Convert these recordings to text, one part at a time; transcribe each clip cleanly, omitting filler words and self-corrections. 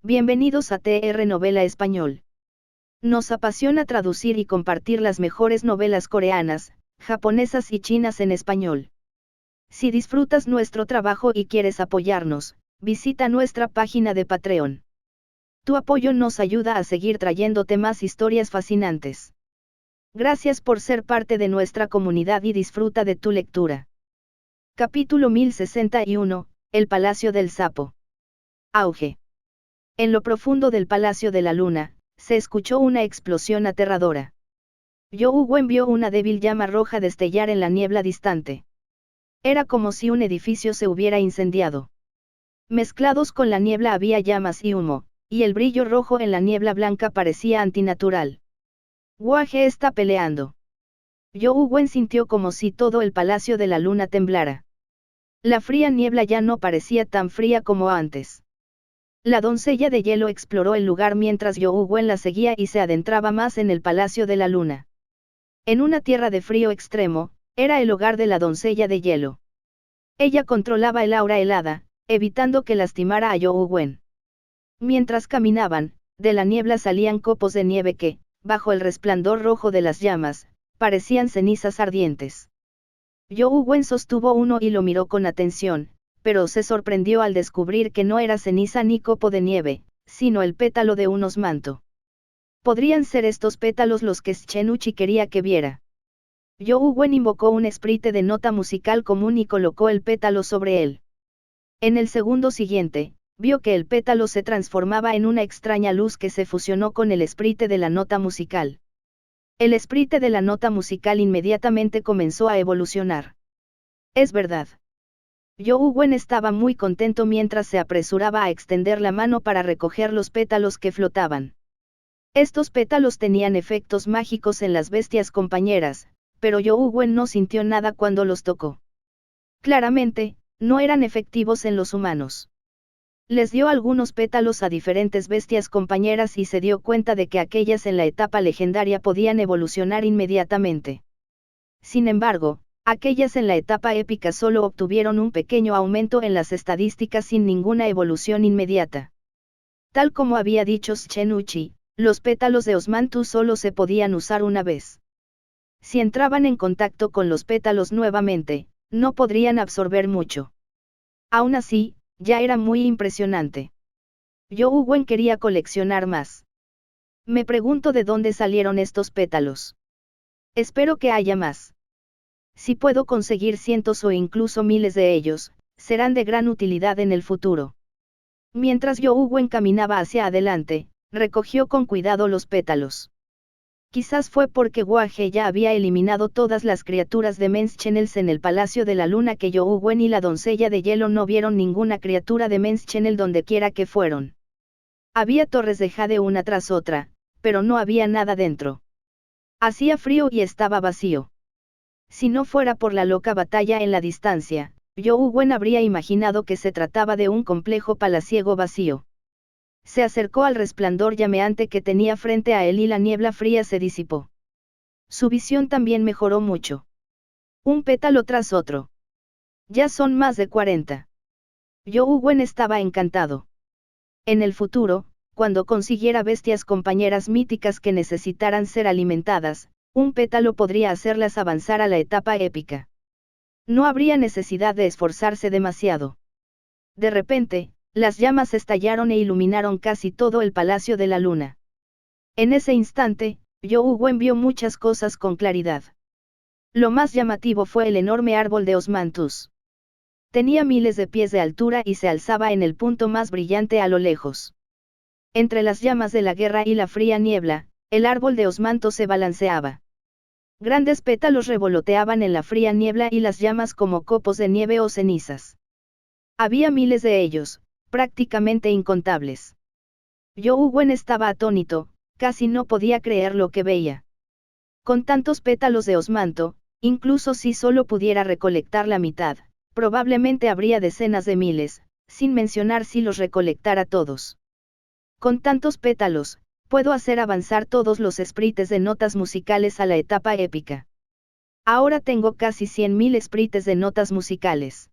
Bienvenidos a TR Novela Español. Nos apasiona traducir y compartir las mejores novelas coreanas, japonesas y chinas en español. Si disfrutas nuestro trabajo y quieres apoyarnos, visita nuestra página de Patreon. Tu apoyo nos ayuda a seguir trayéndote más historias fascinantes. Gracias por ser parte de nuestra comunidad y disfruta de tu lectura. Capítulo 1061, El Palacio del Sapo. Auge. En lo profundo del Palacio de la Luna, se escuchó una explosión aterradora. Wen vio una débil llama roja destellar en la niebla distante. Era como si un edificio se hubiera incendiado. Mezclados con la niebla había llamas y humo, y el brillo rojo en la niebla blanca parecía antinatural. Waje está peleando. Wen sintió como si todo el Palacio de la Luna temblara. La fría niebla ya no parecía tan fría como antes. La doncella de hielo exploró el lugar mientras Wen la seguía y se adentraba más en el Palacio de la Luna. En una tierra de frío extremo, era el hogar de la doncella de hielo. Ella controlaba el aura helada, evitando que lastimara a Wen. Mientras caminaban, de la niebla salían copos de nieve que, bajo el resplandor rojo de las llamas, parecían cenizas ardientes. Wen sostuvo uno y lo miró con atención, pero se sorprendió al descubrir que no era ceniza ni copo de nieve, sino el pétalo de un osmanto. ¿Podrían ser estos pétalos los que Shenuchi quería que viera? Wen invocó un esprite de nota musical común y colocó el pétalo sobre él. En el segundo siguiente, vio que el pétalo se transformaba en una extraña luz que se fusionó con el esprite de la nota musical. El esprite de la nota musical inmediatamente comenzó a evolucionar. Es verdad. Wen estaba muy contento mientras se apresuraba a extender la mano para recoger los pétalos que flotaban. Estos pétalos tenían efectos mágicos en las bestias compañeras, pero Wen no sintió nada cuando los tocó. Claramente, no eran efectivos en los humanos. Les dio algunos pétalos a diferentes bestias compañeras y se dio cuenta de que aquellas en la etapa legendaria podían evolucionar inmediatamente. Sin embargo, aquellas en la etapa épica solo obtuvieron un pequeño aumento en las estadísticas sin ninguna evolución inmediata. Tal como había dicho Shenuchi, los pétalos de Osmanthus solo se podían usar una vez. Si entraban en contacto con los pétalos nuevamente, no podrían absorber mucho. Aún así, ya era muy impresionante. Wen quería coleccionar más. Me pregunto de dónde salieron estos pétalos. Espero que haya más. Si puedo conseguir cientos o incluso miles de ellos, serán de gran utilidad en el futuro. Mientras Wen caminaba hacia adelante, recogió con cuidado los pétalos. Quizás fue porque Waje ya había eliminado todas las criaturas de Menschenels en el Palacio de la Luna que Wen y la doncella de hielo no vieron ninguna criatura de Menschenel donde quiera que fueron. Había torres de jade una tras otra, pero no había nada dentro. Hacía frío y estaba vacío. Si no fuera por la loca batalla en la distancia, Wen habría imaginado que se trataba de un complejo palaciego vacío. Se acercó al resplandor llameante que tenía frente a él y la niebla fría se disipó. Su visión también mejoró mucho. Un pétalo tras otro. Ya son más de 40. Wen estaba encantado. En el futuro, cuando consiguiera bestias compañeras míticas que necesitaran ser alimentadas, un pétalo podría hacerlas avanzar a la etapa épica. No habría necesidad de esforzarse demasiado. De repente, las llamas estallaron e iluminaron casi todo el Palacio de la Luna. En ese instante, Wen vio muchas cosas con claridad. Lo más llamativo fue el enorme árbol de Osmanthus. Tenía miles de pies de altura y se alzaba en el punto más brillante a lo lejos. Entre las llamas de la guerra y la fría niebla, el árbol de Osmanthus se balanceaba. Grandes pétalos revoloteaban en la fría niebla y las llamas como copos de nieve o cenizas. Había miles de ellos, prácticamente incontables. Wen estaba atónito, casi no podía creer lo que veía. Con tantos pétalos de osmanto, incluso si solo pudiera recolectar la mitad, probablemente habría decenas de miles, sin mencionar si los recolectara todos. Con tantos pétalos, puedo hacer avanzar todos los esprites de notas musicales a la etapa épica. Ahora tengo casi 100.000 esprites de notas musicales.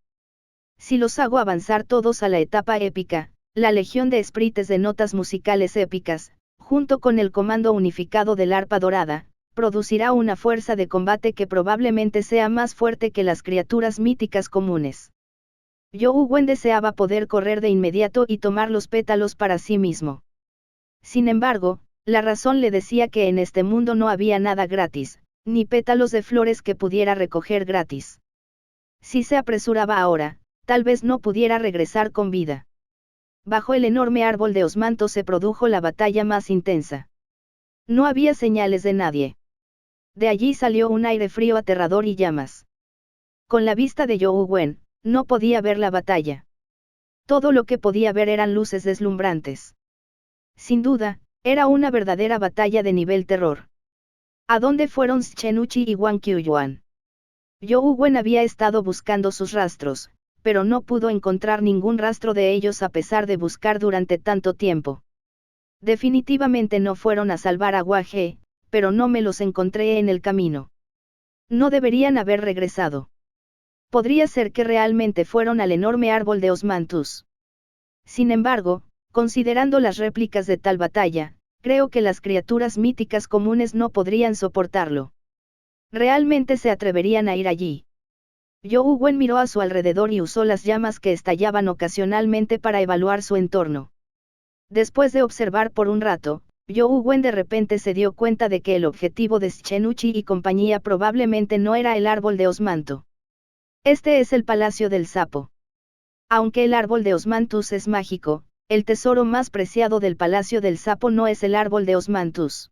Si los hago avanzar todos a la etapa épica, la legión de esprites de notas musicales épicas, junto con el comando unificado del arpa dorada, producirá una fuerza de combate que probablemente sea más fuerte que las criaturas míticas comunes. Zhou Wen deseaba poder correr de inmediato y tomar los pétalos para sí mismo. Sin embargo, la razón le decía que en este mundo no había nada gratis, ni pétalos de flores que pudiera recoger gratis. Si se apresuraba ahora, tal vez no pudiera regresar con vida. Bajo el enorme árbol de osmanto se produjo la batalla más intensa. No había señales de nadie. De allí salió un aire frío aterrador y llamas. Con la vista de Zhou Wen, no podía ver la batalla. Todo lo que podía ver eran luces deslumbrantes. Sin duda, era una verdadera batalla de nivel terror. ¿A dónde fueron Schenuchi y Wang Qiuyuan? Zhou Wen había estado buscando sus rastros, pero no pudo encontrar ningún rastro de ellos a pesar de buscar durante tanto tiempo. Definitivamente no fueron a salvar a Hua He, pero no me los encontré en el camino. No deberían haber regresado. Podría ser que realmente fueron al enorme árbol de Osmanthus. Sin embargo, considerando las réplicas de tal batalla, creo que las criaturas míticas comunes no podrían soportarlo. ¿Realmente se atreverían a ir allí? Zhou Wen miró a su alrededor y usó las llamas que estallaban ocasionalmente para evaluar su entorno. Después de observar por un rato, Zhou Wen de repente se dio cuenta de que el objetivo de Schenuchi y compañía probablemente no era el árbol de Osmanto. Este es el Palacio del Sapo. Aunque el árbol de Osmanthus es mágico, el tesoro más preciado del Palacio del Sapo no es el árbol de Osmanthus.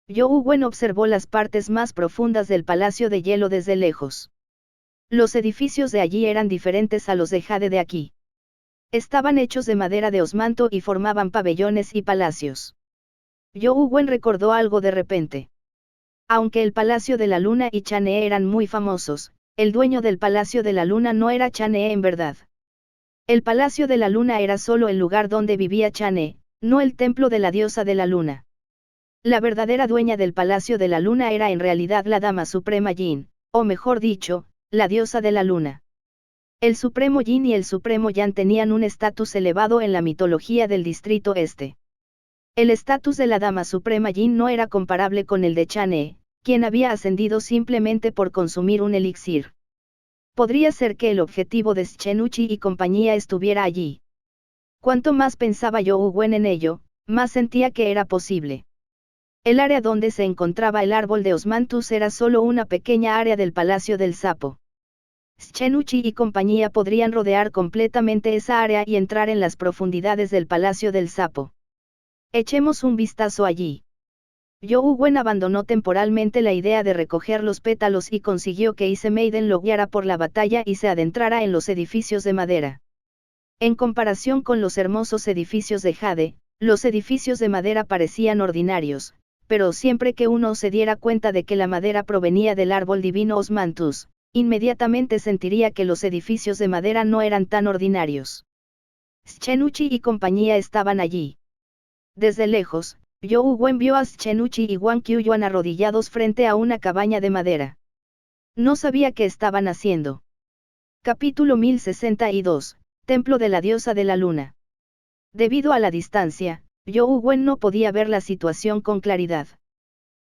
Zhou Wen observó las partes más profundas del Palacio de Hielo desde lejos. Los edificios de allí eran diferentes a los de Jade de aquí. Estaban hechos de madera de osmanto y formaban pabellones y palacios. Zhou Wen recordó algo de repente. Aunque el Palacio de la Luna y Chane eran muy famosos, el dueño del Palacio de la Luna no era Chane en verdad. El Palacio de la Luna era solo el lugar donde vivía Chane, no el templo de la diosa de la Luna. La verdadera dueña del Palacio de la Luna era en realidad la Dama Suprema Yin, o mejor dicho, la diosa de la Luna. El Supremo Yin y el Supremo Yang tenían un estatus elevado en la mitología del Distrito Este. El estatus de la Dama Suprema Yin no era comparable con el de Chane, quien había ascendido simplemente por consumir un elixir. Podría ser que el objetivo de Schenuchi y compañía estuviera allí. Cuanto más pensaba Zhou Wen en ello, más sentía que era posible. El área donde se encontraba el árbol de Osmanthus era solo una pequeña área del Palacio del Sapo. Schenuchi y compañía podrían rodear completamente esa área y entrar en las profundidades del Palacio del Sapo. Echemos un vistazo allí. Zhou Wen abandonó temporalmente la idea de recoger los pétalos y consiguió que Ice Maiden lo guiara por la batalla y se adentrara en los edificios de madera. En comparación con los hermosos edificios de Jade, los edificios de madera parecían ordinarios, pero siempre que uno se diera cuenta de que la madera provenía del árbol divino Osmanthus, inmediatamente sentiría que los edificios de madera no eran tan ordinarios. Schenuchi y compañía estaban allí. Desde lejos, Zhou Wen vio a Schenuchi y Wang Qiuyuan arrodillados frente a una cabaña de madera. No sabía qué estaban haciendo. Capítulo 1062, Templo de la Diosa de la Luna. Debido a la distancia, Zhou Wen no podía ver la situación con claridad.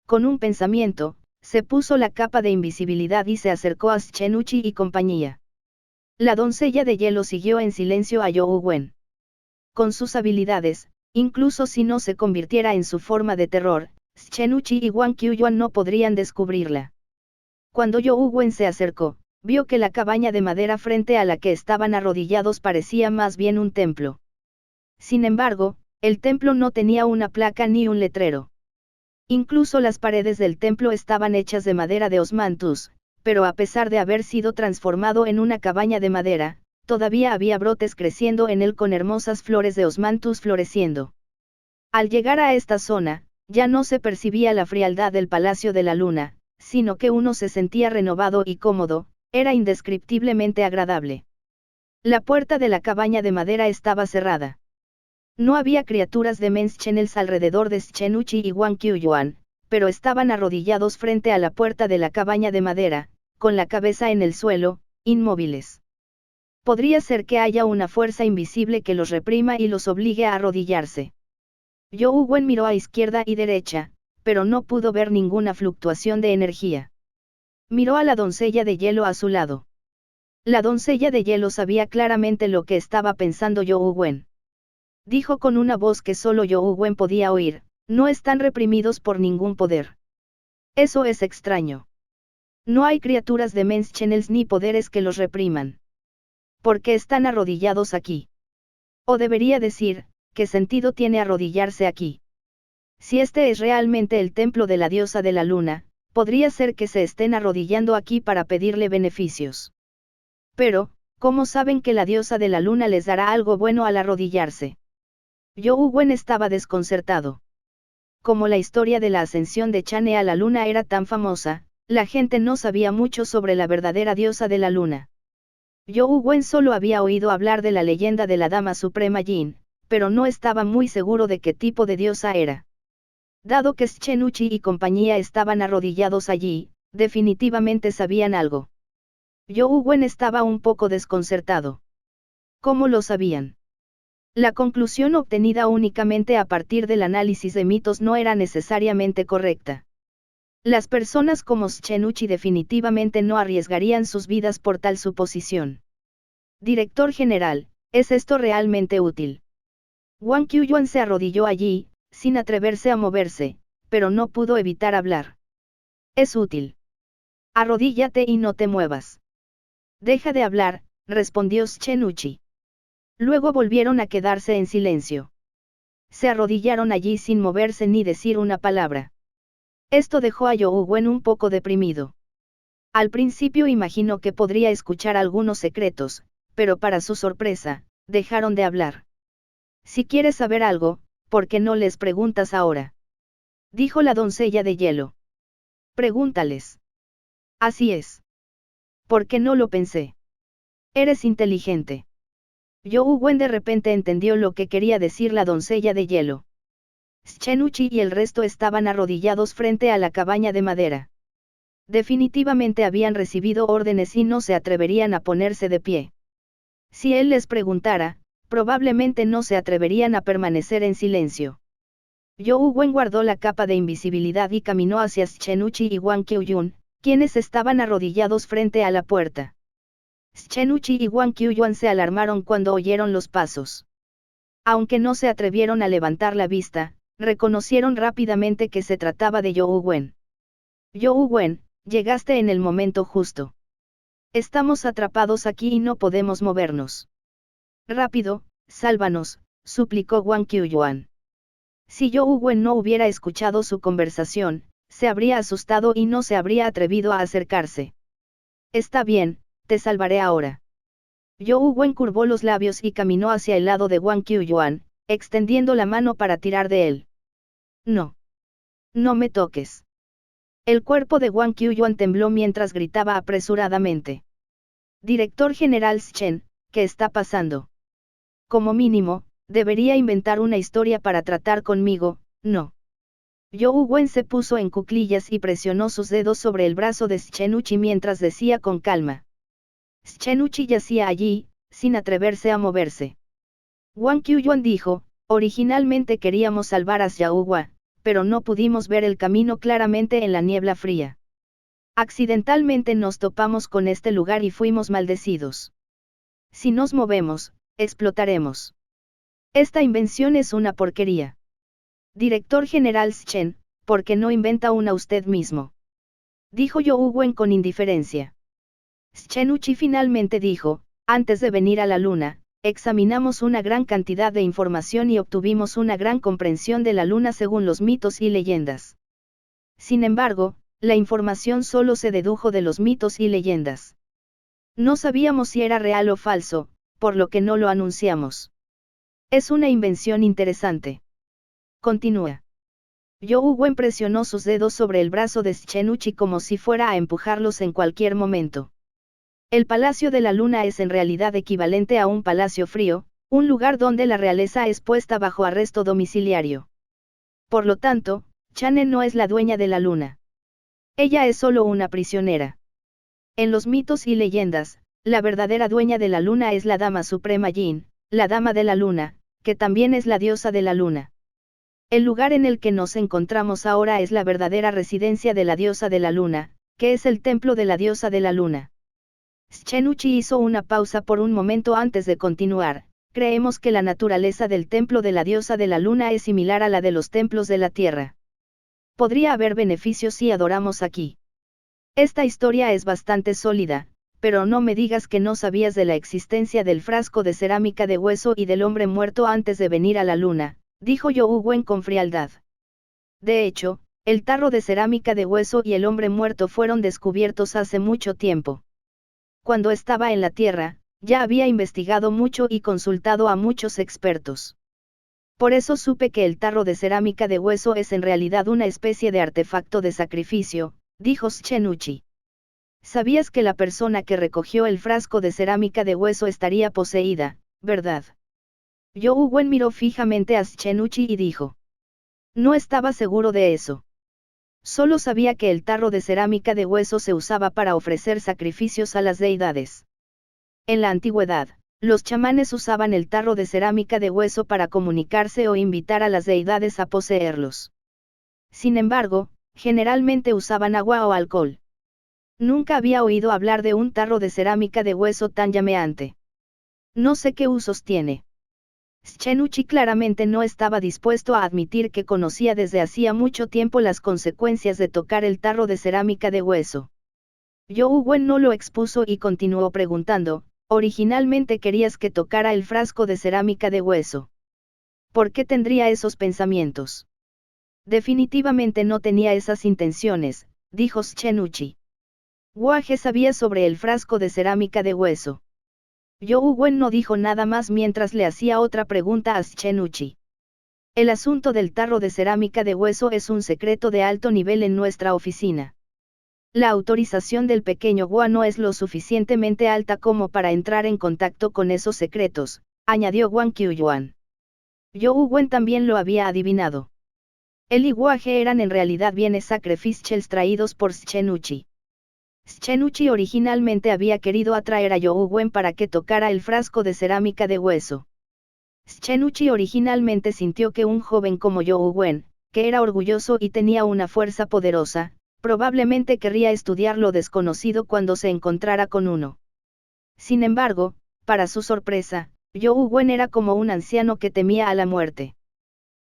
Con un pensamiento, se puso la capa de invisibilidad y se acercó a Schenuchi y compañía. La doncella de hielo siguió en silencio a Zhou Wen. Con sus habilidades, incluso si no se convirtiera en su forma de terror, Schenuchi y Wang Qiuyuan no podrían descubrirla. Cuando Zhou Wen se acercó, vio que la cabaña de madera frente a la que estaban arrodillados parecía más bien un templo. Sin embargo, el templo no tenía una placa ni un letrero. Incluso las paredes del templo estaban hechas de madera de Osmanthus, pero a pesar de haber sido transformado en una cabaña de madera, todavía había brotes creciendo en él con hermosas flores de Osmanthus floreciendo. Al llegar a esta zona, ya no se percibía la frialdad del Palacio de la Luna, sino que uno se sentía renovado y cómodo, era indescriptiblemente agradable. La puerta de la cabaña de madera estaba cerrada. No había criaturas de Menschenels alrededor de Schenuchi y Wang Qiuyuan, pero estaban arrodillados frente a la puerta de la cabaña de madera, con la cabeza en el suelo, inmóviles. Podría ser que haya una fuerza invisible que los reprima y los obligue a arrodillarse. Zhou Wen miró a izquierda y derecha, pero no pudo ver ninguna fluctuación de energía. Miró a la doncella de hielo a su lado. La doncella de hielo sabía claramente lo que estaba pensando Zhou Wen. Dijo con una voz que solo Zhou Wen podía oír: no están reprimidos por ningún poder. Eso es extraño. No hay criaturas de Men's Channels ni poderes que los repriman. ¿Por qué están arrodillados aquí? O debería decir, ¿qué sentido tiene arrodillarse aquí? Si este es realmente el templo de la diosa de la luna, podría ser que se estén arrodillando aquí para pedirle beneficios. Pero, ¿cómo saben que la diosa de la luna les dará algo bueno al arrodillarse? Zhou Wen estaba desconcertado. Como la historia de la ascensión de Chane a la luna era tan famosa, la gente no sabía mucho sobre la verdadera diosa de la luna. Zhou Wen solo había oído hablar de la leyenda de la Dama Suprema Yin, pero no estaba muy seguro de qué tipo de diosa era. Dado que Schenuchi y compañía estaban arrodillados allí, definitivamente sabían algo. Zhou Wen estaba un poco desconcertado. ¿Cómo lo sabían? La conclusión obtenida únicamente a partir del análisis de mitos no era necesariamente correcta. Las personas como Schenuchi definitivamente no arriesgarían sus vidas por tal suposición. Director general, ¿es esto realmente útil? Wang Qiuyuan se arrodilló allí, sin atreverse a moverse, pero no pudo evitar hablar. Es útil. Arrodíllate y no te muevas. Deja de hablar, respondió Schenuchi. Luego volvieron a quedarse en silencio. Se arrodillaron allí sin moverse ni decir una palabra. Esto dejó a Zhou Wen un poco deprimido. Al principio imaginó que podría escuchar algunos secretos, pero para su sorpresa, dejaron de hablar. Si quieres saber algo, ¿por qué no les preguntas ahora? Dijo la doncella de hielo. Pregúntales. Así es. ¿Por qué no lo pensé? Eres inteligente. Zhou Wen de repente entendió lo que quería decir la doncella de hielo. Schenuchi y el resto estaban arrodillados frente a la cabaña de madera. Definitivamente habían recibido órdenes y no se atreverían a ponerse de pie. Si él les preguntara, probablemente no se atreverían a permanecer en silencio. Zhou Wen guardó la capa de invisibilidad y caminó hacia Schenuchi y Wang Qiuyuan, quienes estaban arrodillados frente a la puerta. Schenuchi y Wang Qiuyuan se alarmaron cuando oyeron los pasos. Aunque no se atrevieron a levantar la vista, reconocieron rápidamente que se trataba de Zhou Wen. Zhou Wen, llegaste en el momento justo. Estamos atrapados aquí y no podemos movernos. Rápido, sálvanos, suplicó Wang Qiuyuan. Si Zhou Wen no hubiera escuchado su conversación, se habría asustado y no se habría atrevido a acercarse. Está bien, te salvaré ahora. Zhou Wen curvó los labios y caminó hacia el lado de Wang Qiuyuan, extendiendo la mano para tirar de él. No. No me toques. El cuerpo de Wang Qiuyuan tembló mientras gritaba apresuradamente. Director General Chen, ¿qué está pasando? Como mínimo, debería inventar una historia para tratar conmigo, no. Zhou Wen se puso en cuclillas y presionó sus dedos sobre el brazo de Schenuchi mientras decía con calma. Schenuchi yacía allí, sin atreverse a moverse. Wang Qiuyuan dijo, originalmente queríamos salvar a Xiaohua, pero no pudimos ver el camino claramente en la niebla fría. Accidentalmente nos topamos con este lugar y fuimos maldecidos. Si nos movemos, explotaremos. Esta invención es una porquería. Director General Chen, ¿por qué no inventa una usted mismo? Dijo Zhou Wen con indiferencia. Schenuchi finalmente dijo, antes de venir a la luna, examinamos una gran cantidad de información y obtuvimos una gran comprensión de la luna según los mitos y leyendas. Sin embargo, la información solo se dedujo de los mitos y leyendas. No sabíamos si era real o falso, por lo que no lo anunciamos. Es una invención interesante. Continúa. Zhou Wen presionó sus dedos sobre el brazo de Schenuchi como si fuera a empujarlos en cualquier momento. El Palacio de la Luna es en realidad equivalente a un palacio frío, un lugar donde la realeza es puesta bajo arresto domiciliario. Por lo tanto, Chane no es la dueña de la luna. Ella es solo una prisionera. En los mitos y leyendas, La verdadera dueña de la luna es la Dama Suprema Yin, la Dama de la Luna, que también es la diosa de la luna. El lugar en el que nos encontramos ahora es la verdadera residencia de la diosa de la luna, que es el templo de la diosa de la luna. Schenuchi hizo una pausa por un momento antes de continuar. Creemos que la naturaleza del templo de la diosa de la luna es similar a la de los templos de la tierra. Podría haber beneficios si adoramos aquí. Esta historia es bastante sólida, pero no me digas que no sabías de la existencia del frasco de cerámica de hueso y del hombre muerto antes de venir a la luna, dijo You Wen con frialdad. De hecho, el tarro de cerámica de hueso y el hombre muerto fueron descubiertos hace mucho tiempo. Cuando estaba en la Tierra, ya había investigado mucho y consultado a muchos expertos. Por eso supe que el tarro de cerámica de hueso es en realidad una especie de artefacto de sacrificio, dijo Schenuchi. Sabías que la persona que recogió el frasco de cerámica de hueso estaría poseída, ¿verdad? You Wen miró fijamente a Schenuchi y dijo. No estaba seguro de eso. Solo sabía que el tarro de cerámica de hueso se usaba para ofrecer sacrificios a las deidades. En la antigüedad, los chamanes usaban el tarro de cerámica de hueso para comunicarse o invitar a las deidades a poseerlos. Sin embargo, generalmente usaban agua o alcohol. Nunca había oído hablar de un tarro de cerámica de hueso tan llameante. No sé qué usos tiene. Schenuchi claramente no estaba dispuesto a admitir que conocía desde hacía mucho tiempo las consecuencias de tocar el tarro de cerámica de hueso. You Wen no lo expuso y continuó preguntando, originalmente querías que tocara el frasco de cerámica de hueso. ¿Por qué tendría esos pensamientos? Definitivamente no tenía esas intenciones, dijo Schenuchi. Wage sabía sobre el frasco de cerámica de hueso. You Wen no dijo nada más mientras le hacía otra pregunta a Schenuchi. El asunto del tarro de cerámica de hueso es un secreto de alto nivel en nuestra oficina. La autorización del pequeño Hua no es lo suficientemente alta como para entrar en contacto con esos secretos, añadió Wang Qiuyuan. You Wen también lo había adivinado. El iguaje eran en realidad bienes sacrificiales traídos por Schenuchi. Schenuchi originalmente había querido atraer a You Wen para que tocara el frasco de cerámica de hueso. Schenuchi originalmente sintió que un joven como You Wen, que era orgulloso y tenía una fuerza poderosa, probablemente querría estudiar lo desconocido cuando se encontrara con uno. Sin embargo, para su sorpresa, You Wen era como un anciano que temía a la muerte.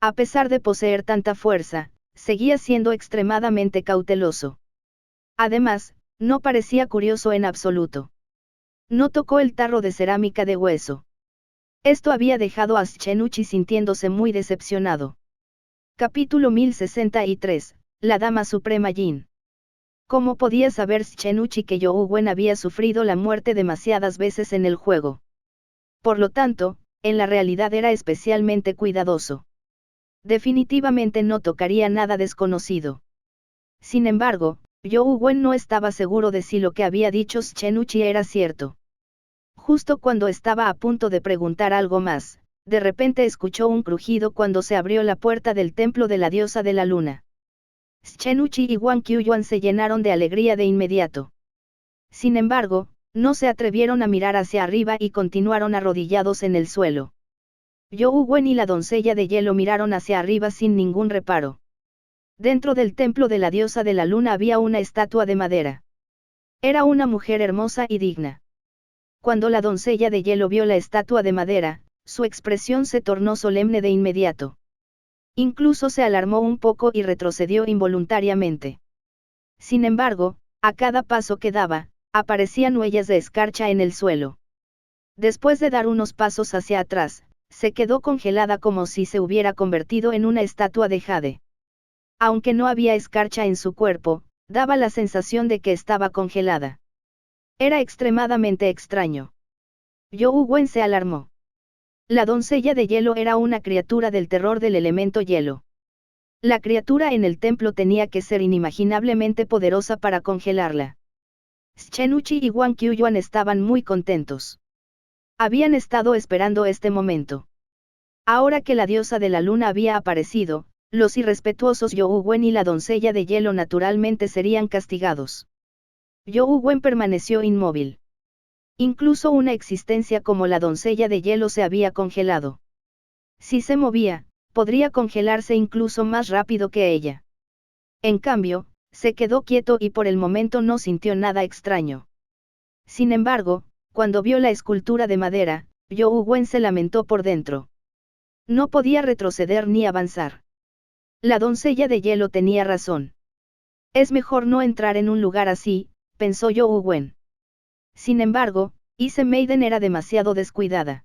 A pesar de poseer tanta fuerza, seguía siendo extremadamente cauteloso. Además, no parecía curioso en absoluto. No tocó el tarro de cerámica de hueso. Esto había dejado a Schenuchi sintiéndose muy decepcionado. Capítulo 1063, la Dama Suprema Yin. ¿Cómo podía saber Schenuchi que You Wen había sufrido la muerte demasiadas veces en el juego? Por lo tanto, en la realidad era especialmente cuidadoso. Definitivamente no tocaría nada desconocido. Sin embargo, You Wen no estaba seguro de si lo que había dicho Schenuchi era cierto. Justo cuando estaba a punto de preguntar algo más, de repente escuchó un crujido cuando se abrió la puerta del templo de la diosa de la luna. Schenuchi y Wang Qiuyuan se llenaron de alegría de inmediato. Sin embargo, no se atrevieron a mirar hacia arriba y continuaron arrodillados en el suelo. You Wen y la doncella de hielo miraron hacia arriba sin ningún reparo. Dentro del templo de la diosa de la luna había una estatua de madera. Era una mujer hermosa y digna. Cuando la doncella de hielo vio la estatua de madera, su expresión se tornó solemne de inmediato. Incluso se alarmó un poco y retrocedió involuntariamente. Sin embargo, a cada paso que daba, aparecían huellas de escarcha en el suelo. Después de dar unos pasos hacia atrás, se quedó congelada como si se hubiera convertido en una estatua de jade. Aunque no había escarcha en su cuerpo, daba la sensación de que estaba congelada. Era extremadamente extraño. You Wen se alarmó. La doncella de hielo era una criatura del terror del elemento hielo. La criatura en el templo tenía que ser inimaginablemente poderosa para congelarla. Schenuchi y Wang Qiuyuan estaban muy contentos. Habían estado esperando este momento. Ahora que la diosa de la luna había aparecido, los irrespetuosos You Wen y la doncella de hielo naturalmente serían castigados. You Wen permaneció inmóvil. Incluso una existencia como la doncella de hielo se había congelado. Si se movía, podría congelarse incluso más rápido que ella. En cambio, se quedó quieto y por el momento no sintió nada extraño. Sin embargo, cuando vio la escultura de madera, Yu Wen se lamentó por dentro. No podía retroceder ni avanzar. La doncella de hielo tenía razón. Es mejor no entrar en un lugar así, pensó Yu Wen. Sin embargo, Ise Maiden era demasiado descuidada.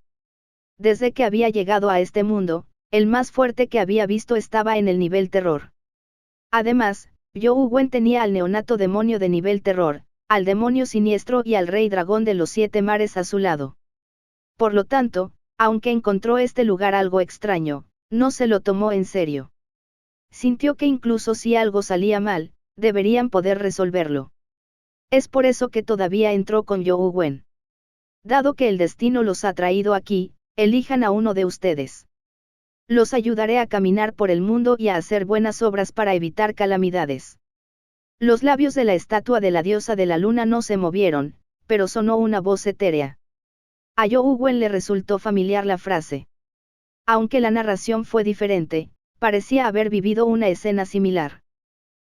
Desde que había llegado a este mundo, el más fuerte que había visto estaba en el nivel terror. Además, Yu Wen tenía al neonato demonio de nivel terror, al demonio siniestro y al rey dragón de los 7 mares a su lado. Por lo tanto, aunque encontró este lugar algo extraño, no se lo tomó en serio. Sintió que incluso si algo salía mal, deberían poder resolverlo. Es por eso que todavía entró con Yu Wen. Dado que el destino los ha traído aquí, elijan a uno de ustedes. Los ayudaré a caminar por el mundo y a hacer buenas obras para evitar calamidades. Los labios de la estatua de la diosa de la luna no se movieron, pero sonó una voz etérea. A Yu Wen le resultó familiar la frase. Aunque la narración fue diferente, parecía haber vivido una escena similar.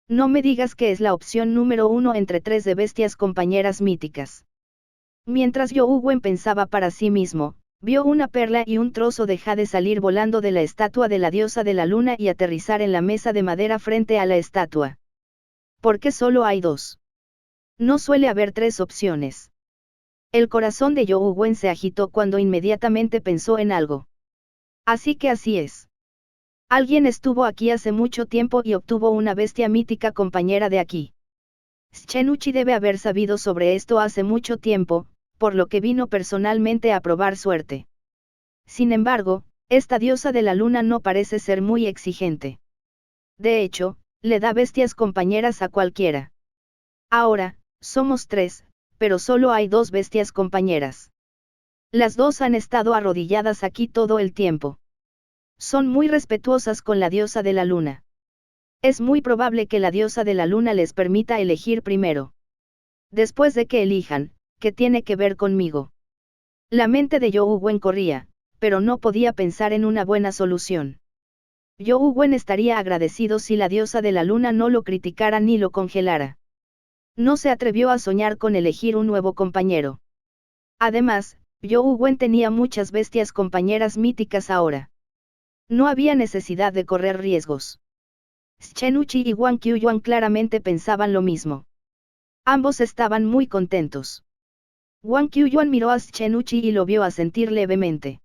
No me digas que es la opción número 1 entre 3 de bestias compañeras míticas. Mientras Yu Wen pensaba para sí mismo, vio una perla y un trozo de jade salir volando de la estatua de la diosa de la luna y aterrizar en la mesa de madera frente a la estatua. ¿Por qué solo hay 2? No suele haber 3 opciones. El corazón de Yu Wen se agitó cuando inmediatamente pensó en algo. Así que así es. Alguien estuvo aquí hace mucho tiempo y obtuvo una bestia mítica compañera de aquí. Schenuchi debe haber sabido sobre esto hace mucho tiempo, por lo que vino personalmente a probar suerte. Sin embargo, esta diosa de la luna no parece ser muy exigente. De hecho, le da bestias compañeras a cualquiera. Ahora, somos 3, pero solo hay 2 bestias compañeras. Las 2 han estado arrodilladas aquí todo el tiempo. Son muy respetuosas con la diosa de la luna. Es muy probable que la diosa de la luna les permita elegir primero. Después de que elijan, ¿qué tiene que ver conmigo? La mente de Yu Wen corría, pero no podía pensar en una buena solución. Yu Wen estaría agradecido si la diosa de la luna no lo criticara ni lo congelara. No se atrevió a soñar con elegir un nuevo compañero. Además, Yu Wen tenía muchas bestias compañeras míticas ahora. No había necesidad de correr riesgos. Schenuchi y Wang Qiuyuan claramente pensaban lo mismo. Ambos estaban muy contentos. Wang Qiuyuan miró a Schenuchi y lo vio asentir levemente.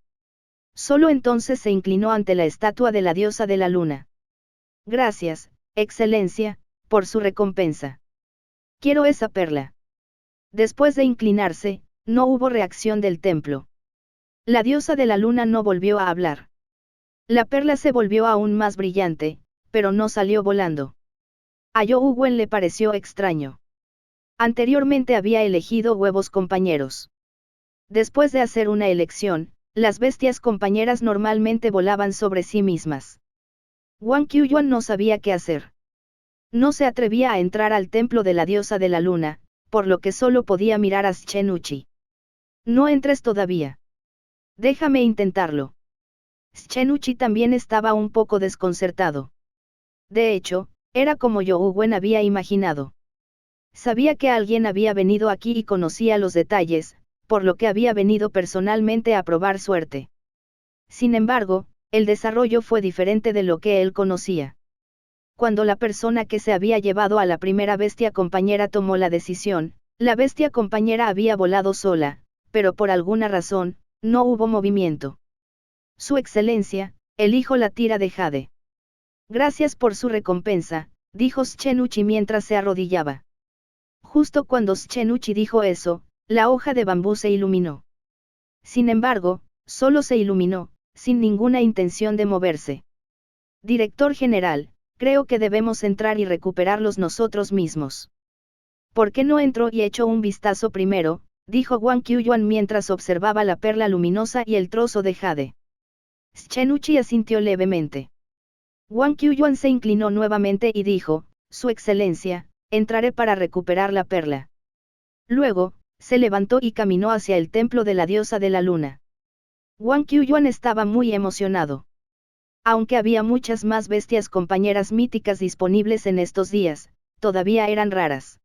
Solo entonces se inclinó ante la estatua de la diosa de la luna. Gracias, Excelencia, por su recompensa. Quiero esa perla. Después de inclinarse, no hubo reacción del templo. La diosa de la luna no volvió a hablar. La perla se volvió aún más brillante, pero no salió volando. A Yu Wen le pareció extraño. Anteriormente había elegido huevos compañeros. Después de hacer una elección, las bestias compañeras normalmente volaban sobre sí mismas. Wang Qiuyuan no sabía qué hacer. No se atrevía a entrar al templo de la diosa de la luna, por lo que solo podía mirar a Schenuchi. No entres todavía. Déjame intentarlo. Schenuchi también estaba un poco desconcertado. De hecho, era como Yu Wen había imaginado. Sabía que alguien había venido aquí y conocía los detalles, por lo que había venido personalmente a probar suerte. Sin embargo, el desarrollo fue diferente de lo que él conocía. Cuando la persona que se había llevado a la primera bestia compañera tomó la decisión, la bestia compañera había volado sola, pero por alguna razón, no hubo movimiento. Su excelencia, elijo la tira de jade. Gracias por su recompensa, dijo Schenuchi mientras se arrodillaba. Justo cuando Schenuchi dijo eso, la hoja de bambú se iluminó. Sin embargo, solo se iluminó, sin ninguna intención de moverse. Director general, creo que debemos entrar y recuperarlos nosotros mismos. ¿Por qué no entro y echo un vistazo primero?, dijo Wang Qiuyuan mientras observaba la perla luminosa y el trozo de jade. Schenuchi asintió levemente. Wang Qiuyuan se inclinó nuevamente y dijo, Su excelencia, entraré para recuperar la perla. Luego, se levantó y caminó hacia el templo de la diosa de la luna. Wang Qiuyuan estaba muy emocionado. Aunque había muchas más bestias compañeras míticas disponibles en estos días, todavía eran raras.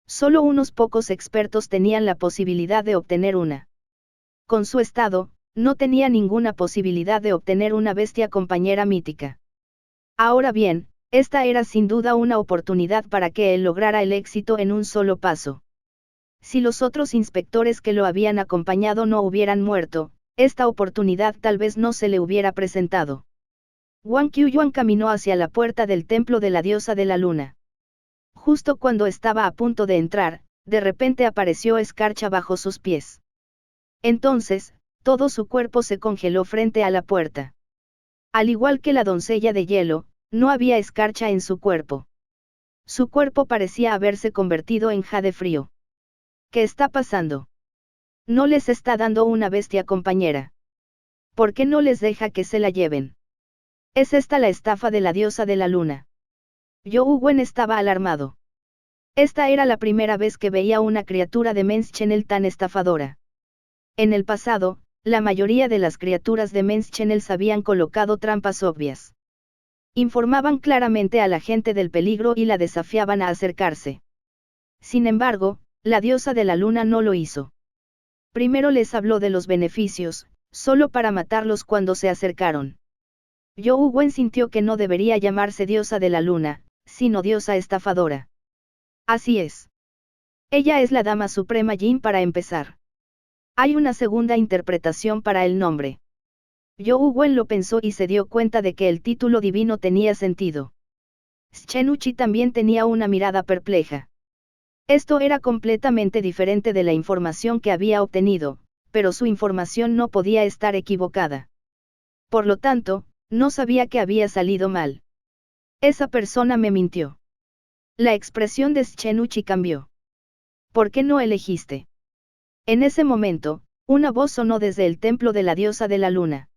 Solo unos pocos expertos tenían la posibilidad de obtener una. Con su estado, no tenía ninguna posibilidad de obtener una bestia compañera mítica. Ahora bien, esta era sin duda una oportunidad para que él lograra el éxito en un solo paso. Si los otros inspectores que lo habían acompañado no hubieran muerto, esta oportunidad tal vez no se le hubiera presentado. Wang Qiuyuan caminó hacia la puerta del templo de la diosa de la luna. Justo cuando estaba a punto de entrar, de repente apareció escarcha bajo sus pies. Entonces, todo su cuerpo se congeló frente a la puerta. Al igual que la doncella de hielo, no había escarcha en su cuerpo. Su cuerpo parecía haberse convertido en jade frío. ¿Qué está pasando? No les está dando una bestia compañera. ¿Por qué no les deja que se la lleven? ¿Es esta la estafa de la diosa de la luna? Youwen Wen estaba alarmado. Esta era la primera vez que veía una criatura de Men's Channel tan estafadora. En el pasado, la mayoría de las criaturas de Men's Channel habían colocado trampas obvias. Informaban claramente a la gente del peligro y la desafiaban a acercarse. Sin embargo, la diosa de la luna no lo hizo. Primero les habló de los beneficios, solo para matarlos cuando se acercaron. Youwen Wen sintió que no debería llamarse diosa de la luna, sino diosa estafadora. Así es. Ella es la dama suprema Yin para empezar. Hay una segunda interpretación para el nombre. Youwen Wen lo pensó y se dio cuenta de que el título divino tenía sentido. Schenuchi también tenía una mirada perpleja. Esto era completamente diferente de la información que había obtenido, pero su información no podía estar equivocada. Por lo tanto, no sabía que había salido mal. Esa persona me mintió. La expresión de Schenuchi cambió. ¿Por qué no elegiste? En ese momento, una voz sonó desde el templo de la diosa de la luna.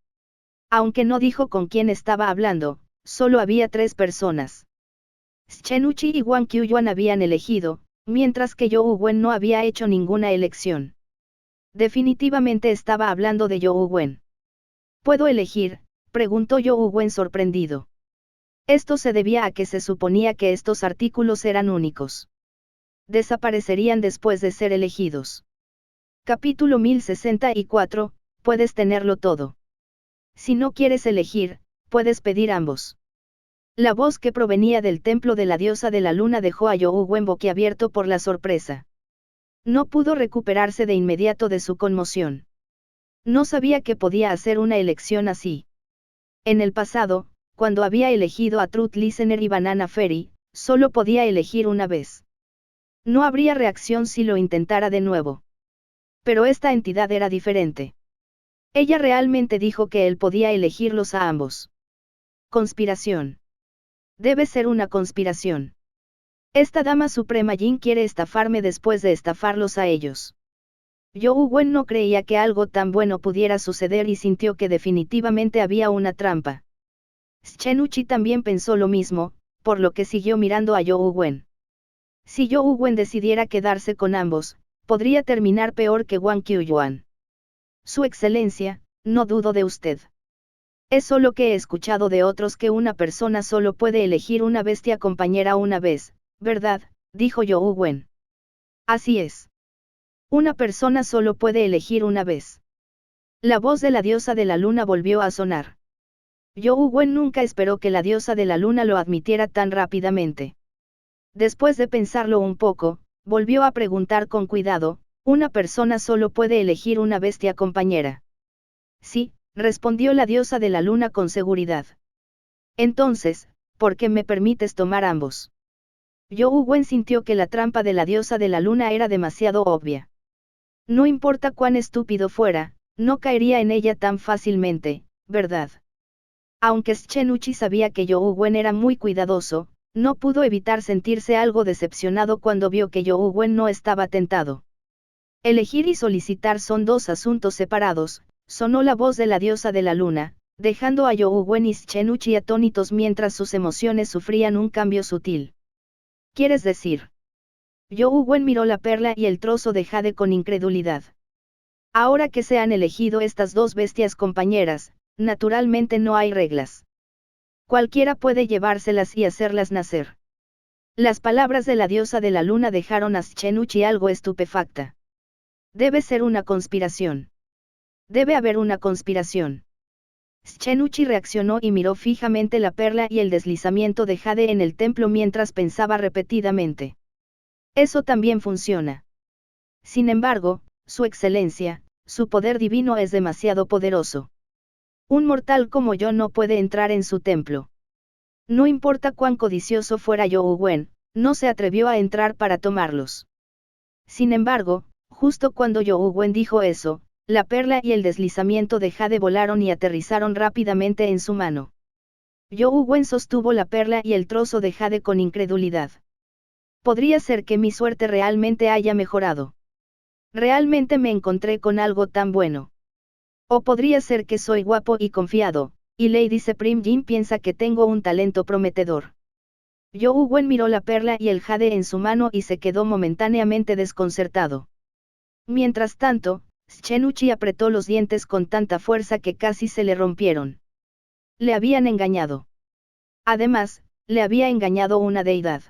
Aunque no dijo con quién estaba hablando, solo había 3 personas. Schenuchi y Wang Qiuyuan habían elegido, mientras que Youwen Wen no había hecho ninguna elección. Definitivamente estaba hablando de Youwen Wen. ¿Puedo elegir?, preguntó Youwen Wen sorprendido. Esto se debía a que se suponía que estos artículos eran únicos. Desaparecerían después de ser elegidos. Capítulo 1064, puedes tenerlo todo. Si no quieres elegir, puedes pedir ambos. La voz que provenía del templo de la diosa de la luna dejó a Youwen Wen boquiabierto por la sorpresa. No pudo recuperarse de inmediato de su conmoción. No sabía que podía hacer una elección así. En el pasado, cuando había elegido a Truth Listener y Banana Fairy, solo podía elegir una vez. No habría reacción si lo intentara de nuevo. Pero esta entidad era diferente. Ella realmente dijo que él podía elegirlos a ambos. Conspiración. Debe ser una conspiración. Esta dama suprema Yin quiere estafarme después de estafarlos a ellos. Youwen Wen no creía que algo tan bueno pudiera suceder y sintió que definitivamente había una trampa. Schenuchi también pensó lo mismo, por lo que siguió mirando a Youwen Wen. Si Youwen Wen decidiera quedarse con ambos, podría terminar peor que Wang Qiuyuan. Su excelencia, no dudo de usted. Es solo que he escuchado de otros que una persona solo puede elegir una bestia compañera una vez, ¿verdad?, dijo Youwen Wen. Así es. Una persona solo puede elegir una vez. La voz de la diosa de la luna volvió a sonar. Youwen Wen nunca esperó que la diosa de la luna lo admitiera tan rápidamente. Después de pensarlo un poco, volvió a preguntar con cuidado, ¿una persona solo puede elegir una bestia compañera? Sí, respondió la diosa de la luna con seguridad. Entonces, ¿por qué me permites tomar ambos? Youwen Wen sintió que la trampa de la diosa de la luna era demasiado obvia. No importa cuán estúpido fuera, no caería en ella tan fácilmente, ¿verdad? Aunque Schenuchi sabía que Youwen Wen era muy cuidadoso, no pudo evitar sentirse algo decepcionado cuando vio que Youwen Wen no estaba tentado. Elegir y solicitar son 2 asuntos separados, sonó la voz de la diosa de la luna, dejando a Youwen Wen y Schenuchi atónitos mientras sus emociones sufrían un cambio sutil. ¿Quieres decir? You Wen miró la perla y el trozo de jade con incredulidad. Ahora que se han elegido estas dos bestias compañeras, naturalmente no hay reglas. Cualquiera puede llevárselas y hacerlas nacer. Las palabras de la diosa de la luna dejaron a Schenuchi algo estupefacta. Debe ser una conspiración. Debe haber una conspiración. Schenuchi reaccionó y miró fijamente la perla y el deslizamiento de jade en el templo mientras pensaba repetidamente. Eso también funciona. Sin embargo, su excelencia, su poder divino es demasiado poderoso. Un mortal como yo no puede entrar en su templo. No importa cuán codicioso fuera You Wen, no se atrevió a entrar para tomarlos. Sin embargo, justo cuando You Wen dijo eso, la perla y el deslizamiento de jade volaron y aterrizaron rápidamente en su mano. You Wen sostuvo la perla y el trozo de jade con incredulidad. Podría ser que mi suerte realmente haya mejorado. Realmente me encontré con algo tan bueno. O podría ser que soy guapo y confiado, y Lady Supreme Jin piensa que tengo un talento prometedor. You Wen miró la perla y el jade en su mano y se quedó momentáneamente desconcertado. Mientras tanto, Schenuchi apretó los dientes con tanta fuerza que casi se le rompieron. Le habían engañado. Además, le había engañado una deidad.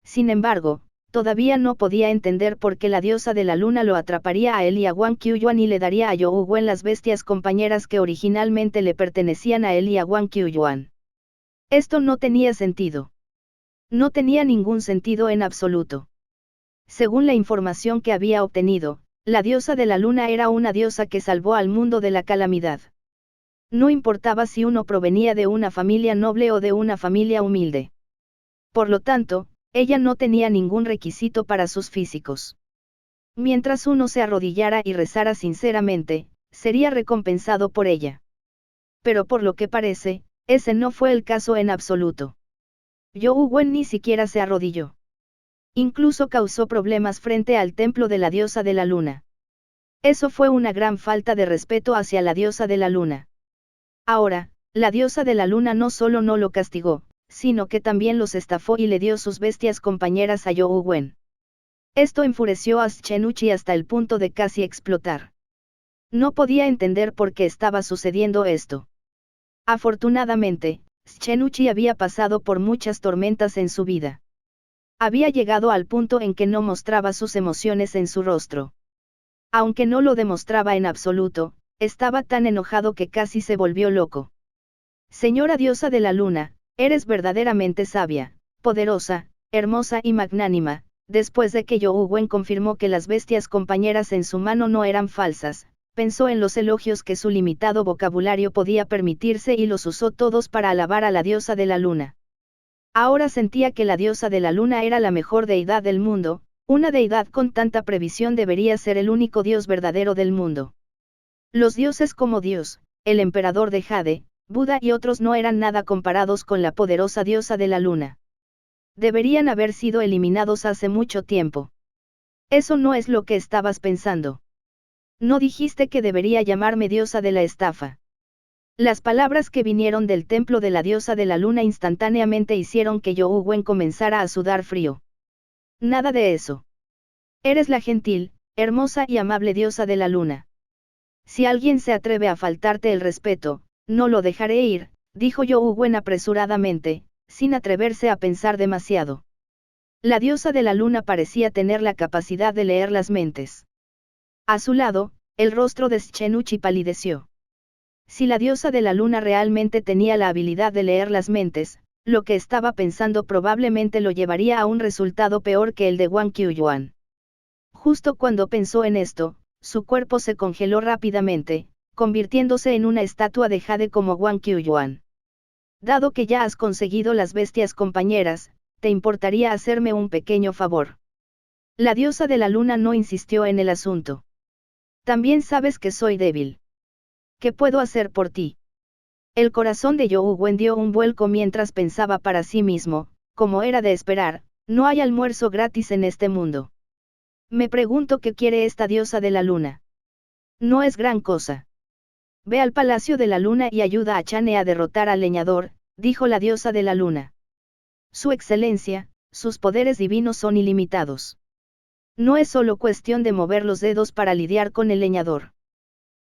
Sin embargo, todavía no podía entender por qué la diosa de la luna lo atraparía a él y a Wang Qiuyuan y le daría a You Wen las bestias compañeras que originalmente le pertenecían a él y a Wang Qiuyuan. Esto no tenía sentido. No tenía ningún sentido en absoluto. Según la información que había obtenido, la diosa de la luna era una diosa que salvó al mundo de la calamidad. No importaba si uno provenía de una familia noble o de una familia humilde. Por lo tanto, ella no tenía ningún requisito para sus físicos. Mientras uno se arrodillara y rezara sinceramente, sería recompensado por ella. Pero por lo que parece, ese no fue el caso en absoluto. You Wen ni siquiera se arrodilló. Incluso causó problemas frente al templo de la diosa de la luna. Eso fue una gran falta de respeto hacia la diosa de la luna. Ahora, la diosa de la luna no solo no lo castigó, sino que también los estafó y le dio sus bestias compañeras a You Wen. Esto enfureció a Schenuchi hasta el punto de casi explotar. No podía entender por qué estaba sucediendo esto. Afortunadamente, Schenuchi había pasado por muchas tormentas en su vida. Había llegado al punto en que no mostraba sus emociones en su rostro. Aunque no lo demostraba en absoluto, estaba tan enojado que casi se volvió loco. Señora diosa de la luna, eres verdaderamente sabia, poderosa, hermosa y magnánima. Después de que You Wen confirmó que las bestias compañeras en su mano no eran falsas, pensó en los elogios que su limitado vocabulario podía permitirse y los usó todos para alabar a la diosa de la luna. Ahora sentía que la diosa de la luna era la mejor deidad del mundo, una deidad con tanta previsión debería ser el único dios verdadero del mundo. Los dioses como Dios, el emperador de Jade, Buda y otros no eran nada comparados con la poderosa diosa de la luna. Deberían haber sido eliminados hace mucho tiempo. Eso no es lo que estabas pensando. No dijiste que debería llamarme diosa de la estafa. Las palabras que vinieron del templo de la diosa de la luna instantáneamente hicieron que You Wen comenzara a sudar frío. Nada de eso. Eres la gentil, hermosa y amable diosa de la luna. Si alguien se atreve a faltarte el respeto, no lo dejaré ir, dijo You Wen apresuradamente, sin atreverse a pensar demasiado. La diosa de la luna parecía tener la capacidad de leer las mentes. A su lado, el rostro de Schenuchi palideció. Si la diosa de la luna realmente tenía la habilidad de leer las mentes, lo que estaba pensando probablemente lo llevaría a un resultado peor que el de Wang Qiuyuan. Justo cuando pensó en esto, su cuerpo se congeló rápidamente, convirtiéndose en una estatua de jade como Wang Qiuyuan. Dado que ya has conseguido las bestias compañeras, ¿te importaría hacerme un pequeño favor? La diosa de la luna no insistió en el asunto. También sabes que soy débil. ¿Qué puedo hacer por ti? El corazón de You Wen dio un vuelco mientras pensaba para sí mismo, como era de esperar, no hay almuerzo gratis en este mundo. Me pregunto qué quiere esta diosa de la luna. No es gran cosa. Ve al palacio de la luna y ayuda a Chane a derrotar al leñador, dijo la diosa de la luna. Su excelencia, sus poderes divinos son ilimitados. No es solo cuestión de mover los dedos para lidiar con el leñador.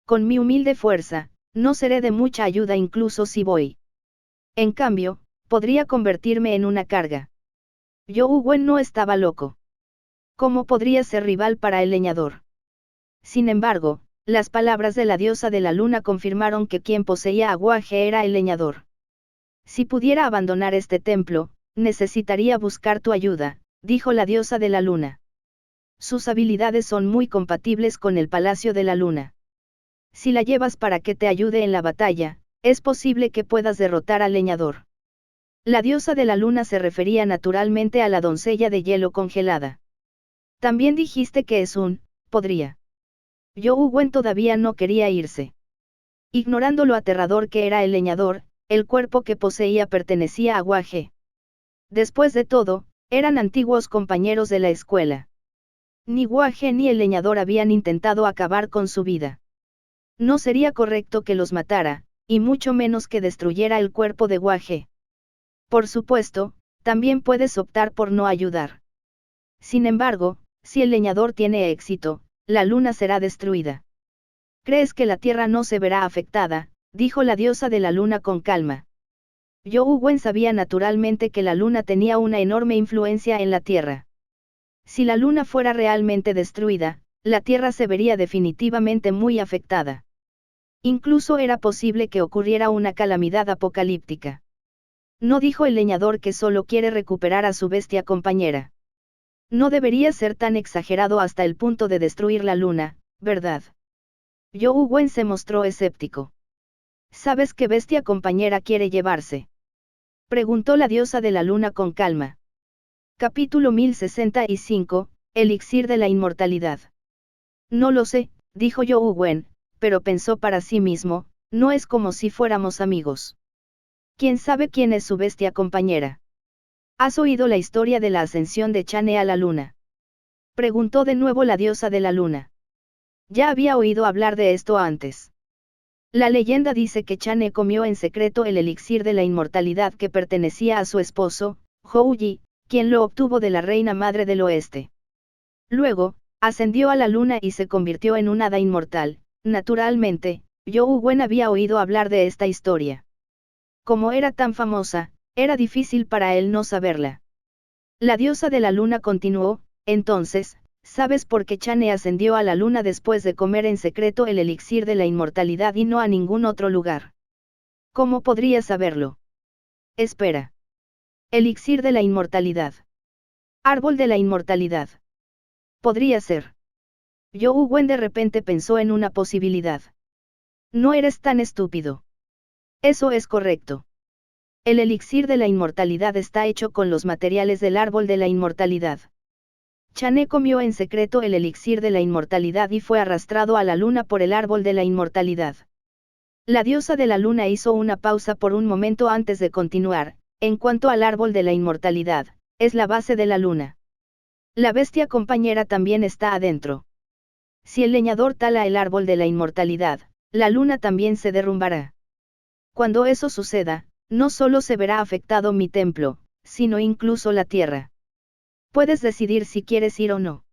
Con mi humilde fuerza, no seré de mucha ayuda incluso si voy. En cambio, podría convertirme en una carga. Yu Wen no estaba loco. ¿Cómo podría ser rival para el leñador? Sin embargo, las palabras de la diosa de la luna confirmaron que quien poseía a Guaje era el leñador. Si pudiera abandonar este templo, necesitaría buscar tu ayuda, dijo la diosa de la luna. Sus habilidades son muy compatibles con el palacio de la luna. Si la llevas para que te ayude en la batalla, es posible que puedas derrotar al leñador. La diosa de la luna se refería naturalmente a la doncella de hielo congelada. También dijiste que podría. Yu Wen todavía no quería irse. Ignorando lo aterrador que era el leñador, el cuerpo que poseía pertenecía a Guaje. Después de todo, eran antiguos compañeros de la escuela. Ni Guaje ni el leñador habían intentado acabar con su vida. No sería correcto que los matara, y mucho menos que destruyera el cuerpo de Guaje. Por supuesto, también puedes optar por no ayudar. Sin embargo, si el leñador tiene éxito, la luna será destruida. ¿Crees que la tierra no se verá afectada?, dijo la diosa de la luna con calma. Yu Wen sabía naturalmente que la luna tenía una enorme influencia en la tierra. Si la luna fuera realmente destruida, la tierra se vería definitivamente muy afectada. Incluso era posible que ocurriera una calamidad apocalíptica. No dijo el leñador que solo quiere recuperar a su bestia compañera. No debería ser tan exagerado hasta el punto de destruir la luna, ¿verdad? Yu Wen se mostró escéptico. ¿Sabes qué bestia compañera quiere llevarse?, preguntó la diosa de la luna con calma. Capítulo 1065, Elixir de la inmortalidad. No lo sé, dijo Yu Wen, pero pensó para sí mismo, no es como si fuéramos amigos. ¿Quién sabe quién es su bestia compañera? ¿Has oído la historia de la ascensión de Chane a la luna?, preguntó de nuevo la diosa de la luna. Ya había oído hablar de esto antes. La leyenda dice que Chane comió en secreto el elixir de la inmortalidad que pertenecía a su esposo, Hou Yi, quien lo obtuvo de la reina madre del oeste. Luego, ascendió a la luna y se convirtió en un hada inmortal. Naturalmente, Yu Wen había oído hablar de esta historia. Como era tan famosa, era difícil para él no saberla. La diosa de la luna continuó, entonces, ¿sabes por qué Chane ascendió a la luna después de comer en secreto el elixir de la inmortalidad y no a ningún otro lugar? ¿Cómo podría saberlo? Espera. Elixir de la inmortalidad. Árbol de la inmortalidad. Podría ser. Yu Wen de repente pensó en una posibilidad. No eres tan estúpido. Eso es correcto. El elixir de la inmortalidad está hecho con los materiales del árbol de la inmortalidad. Chane comió en secreto el elixir de la inmortalidad y fue arrastrado a la luna por el árbol de la inmortalidad. La diosa de la luna hizo una pausa por un momento antes de continuar. En cuanto al árbol de la inmortalidad, es la base de la luna. La bestia compañera también está adentro. Si el leñador tala el árbol de la inmortalidad, la luna también se derrumbará. Cuando eso suceda, no solo se verá afectado mi templo, sino incluso la tierra. Puedes decidir si quieres ir o no.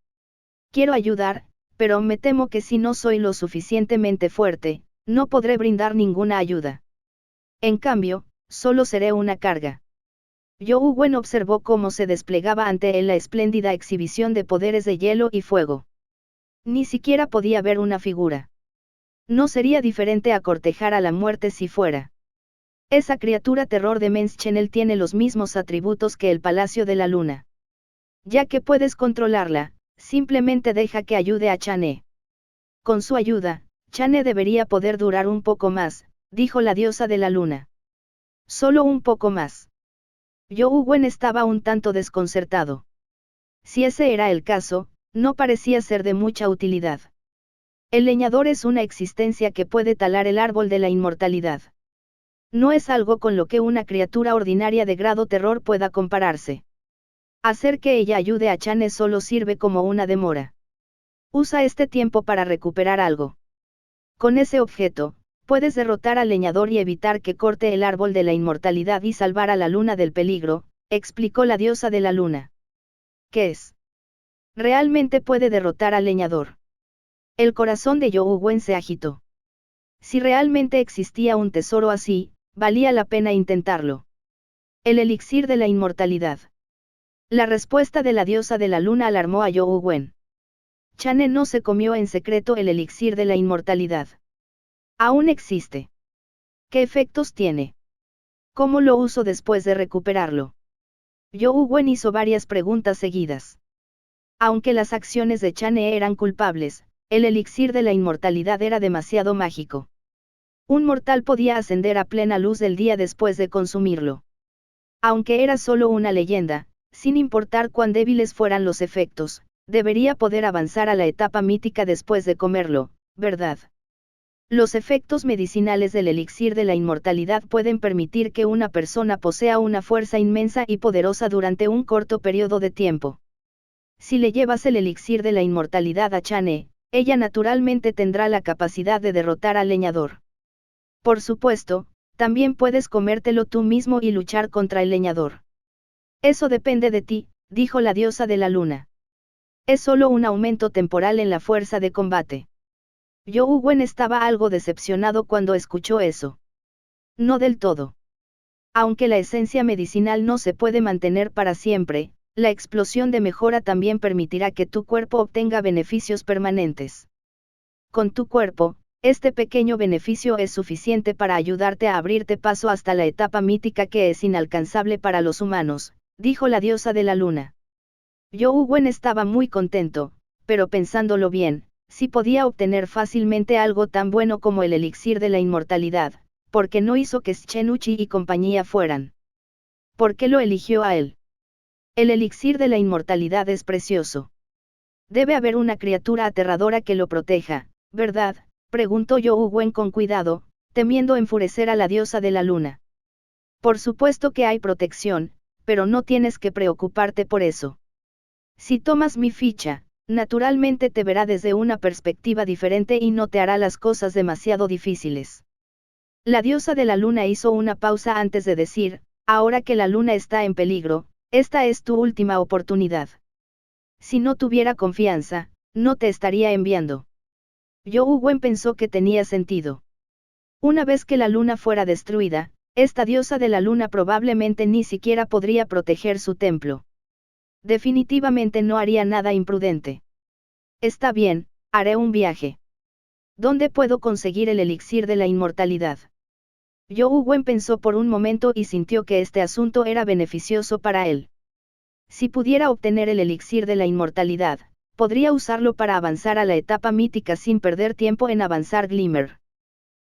Quiero ayudar, pero me temo que si no soy lo suficientemente fuerte, no podré brindar ninguna ayuda. En cambio, solo seré una carga. Yu Wen observó cómo se desplegaba ante él la espléndida exhibición de poderes de hielo y fuego. Ni siquiera podía ver una figura. No sería diferente a cortejar a la muerte si fuera. Esa criatura terror de Mens Chenel tiene los mismos atributos que el Palacio de la Luna. Ya que puedes controlarla, simplemente deja que ayude a Chane. Con su ayuda, Chane debería poder durar un poco más, dijo la diosa de la luna. Solo un poco más. Yu Wen estaba un tanto desconcertado. Si ese era el caso, no parecía ser de mucha utilidad. El leñador es una existencia que puede talar el árbol de la inmortalidad. No es algo con lo que una criatura ordinaria de grado terror pueda compararse. Hacer que ella ayude a Chane solo sirve como una demora. Usa este tiempo para recuperar algo. Con ese objeto, puedes derrotar al leñador y evitar que corte el árbol de la inmortalidad y salvar a la luna del peligro, explicó la diosa de la luna. ¿Qué es? Realmente puede derrotar al leñador. El corazón de Youwen Wen se agitó. Si realmente existía un tesoro así, valía la pena intentarlo. El elixir de la inmortalidad. La respuesta de la diosa de la luna alarmó a Youwen Wen. Chane no se comió en secreto el elixir de la inmortalidad. Aún existe. ¿Qué efectos tiene? ¿Cómo lo uso después de recuperarlo? Youwen Wen hizo varias preguntas seguidas. Aunque las acciones de Chane eran culpables, el elixir de la inmortalidad era demasiado mágico. Un mortal podía ascender a plena luz del día después de consumirlo. Aunque era solo una leyenda, sin importar cuán débiles fueran los efectos, debería poder avanzar a la etapa mítica después de comerlo, ¿verdad? Los efectos medicinales del elixir de la inmortalidad pueden permitir que una persona posea una fuerza inmensa y poderosa durante un corto periodo de tiempo. Si le llevas el elixir de la inmortalidad a Chane, ella naturalmente tendrá la capacidad de derrotar al leñador. Por supuesto, también puedes comértelo tú mismo y luchar contra el leñador. Eso depende de ti, dijo la diosa de la luna. Es solo un aumento temporal en la fuerza de combate. Youwen Wen estaba algo decepcionado cuando escuchó eso. No del todo. Aunque la esencia medicinal no se puede mantener para siempre, la explosión de mejora también permitirá que tu cuerpo obtenga beneficios permanentes. Con tu cuerpo, este pequeño beneficio es suficiente para ayudarte a abrirte paso hasta la etapa mítica que es inalcanzable para los humanos, dijo la diosa de la luna. Youwen Wen estaba muy contento, pero pensándolo bien, si podía obtener fácilmente algo tan bueno como el elixir de la inmortalidad, ¿por qué no hizo que Schenuchi y compañía fueran? ¿Por qué lo eligió a él? El elixir de la inmortalidad es precioso. Debe haber una criatura aterradora que lo proteja, ¿verdad?, preguntó Youwen Wen con cuidado, temiendo enfurecer a la diosa de la luna. Por supuesto que hay protección, pero no tienes que preocuparte por eso. Si tomas mi ficha, naturalmente te verá desde una perspectiva diferente y no te hará las cosas demasiado difíciles. La diosa de la luna hizo una pausa antes de decir, ahora que la luna está en peligro, esta es tu última oportunidad. Si no tuviera confianza, no te estaría enviando. Youwen Wen pensó que tenía sentido. Una vez que la luna fuera destruida, esta diosa de la luna probablemente ni siquiera podría proteger su templo. Definitivamente no haría nada imprudente. Está bien, haré un viaje. ¿Dónde puedo conseguir el elixir de la inmortalidad? Youwen Wen pensó por un momento y sintió que este asunto era beneficioso para él. Si pudiera obtener el elixir de la inmortalidad, podría usarlo para avanzar a la etapa mítica sin perder tiempo en avanzar Glimmer.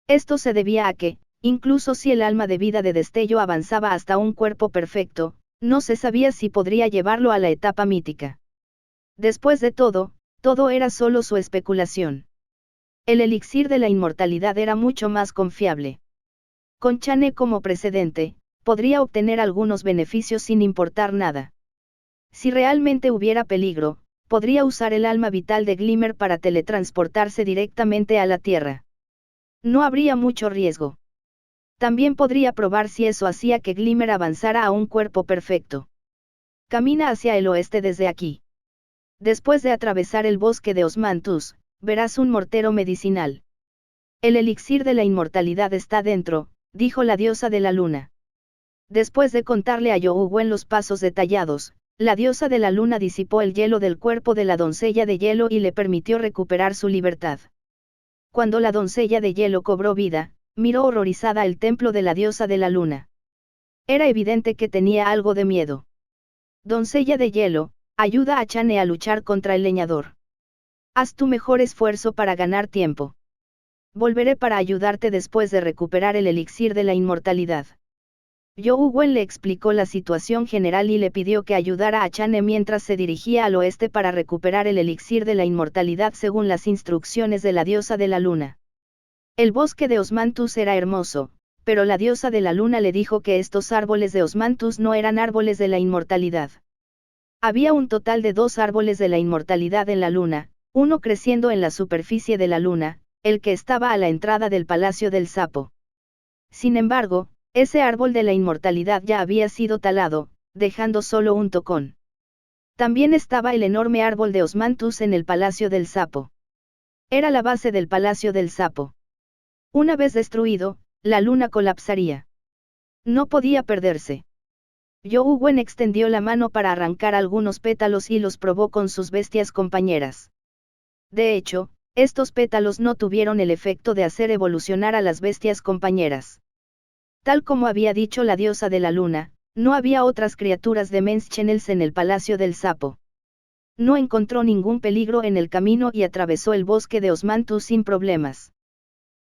Esto se debía a que, incluso si el alma de vida de Destello avanzaba hasta un cuerpo perfecto, no se sabía si podría llevarlo a la etapa mítica. Después de todo era solo su especulación. El elixir de la inmortalidad era mucho más confiable. Con Chane como precedente, podría obtener algunos beneficios sin importar nada. Si realmente hubiera peligro, podría usar el alma vital de Glimmer para teletransportarse directamente a la Tierra. No habría mucho riesgo. También podría probar si eso hacía que Glimmer avanzara a un cuerpo perfecto. Camina hacia el oeste desde aquí. Después de atravesar el bosque de Osmanthus, verás un mortero medicinal. El elixir de la inmortalidad está dentro, dijo la diosa de la luna. Después de contarle a Youwen Wen los pasos detallados, la diosa de la luna disipó el hielo del cuerpo de la doncella de hielo y le permitió recuperar su libertad. Cuando la doncella de hielo cobró vida, miró horrorizada el templo de la diosa de la luna. Era evidente que tenía algo de miedo. Doncella de hielo, ayuda a Chane a luchar contra el leñador. Haz tu mejor esfuerzo para ganar tiempo. Volveré para ayudarte después de recuperar el elixir de la inmortalidad. Youwen Wen le explicó la situación general y le pidió que ayudara a Chane mientras se dirigía al oeste para recuperar el elixir de la inmortalidad según las instrucciones de la diosa de la luna. El bosque de Osmanthus era hermoso, pero la diosa de la luna le dijo que estos árboles de Osmanthus no eran árboles de la inmortalidad. Había un total de 2 árboles de la inmortalidad en la luna, uno creciendo en la superficie de la luna, el que estaba a la entrada del Palacio del Sapo. Sin embargo, ese árbol de la inmortalidad ya había sido talado, dejando solo un tocón. También estaba el enorme árbol de Osmanthus en el Palacio del Sapo. Era la base del Palacio del Sapo. Una vez destruido, la luna colapsaría. No podía perderse. Yoú Wen extendió la mano para arrancar algunos pétalos y los probó con sus bestias compañeras. De hecho, estos pétalos no tuvieron el efecto de hacer evolucionar a las bestias compañeras. Tal como había dicho la diosa de la luna, no había otras criaturas de Menschenels en el Palacio del Sapo. No encontró ningún peligro en el camino y atravesó el bosque de Osmanthus sin problemas.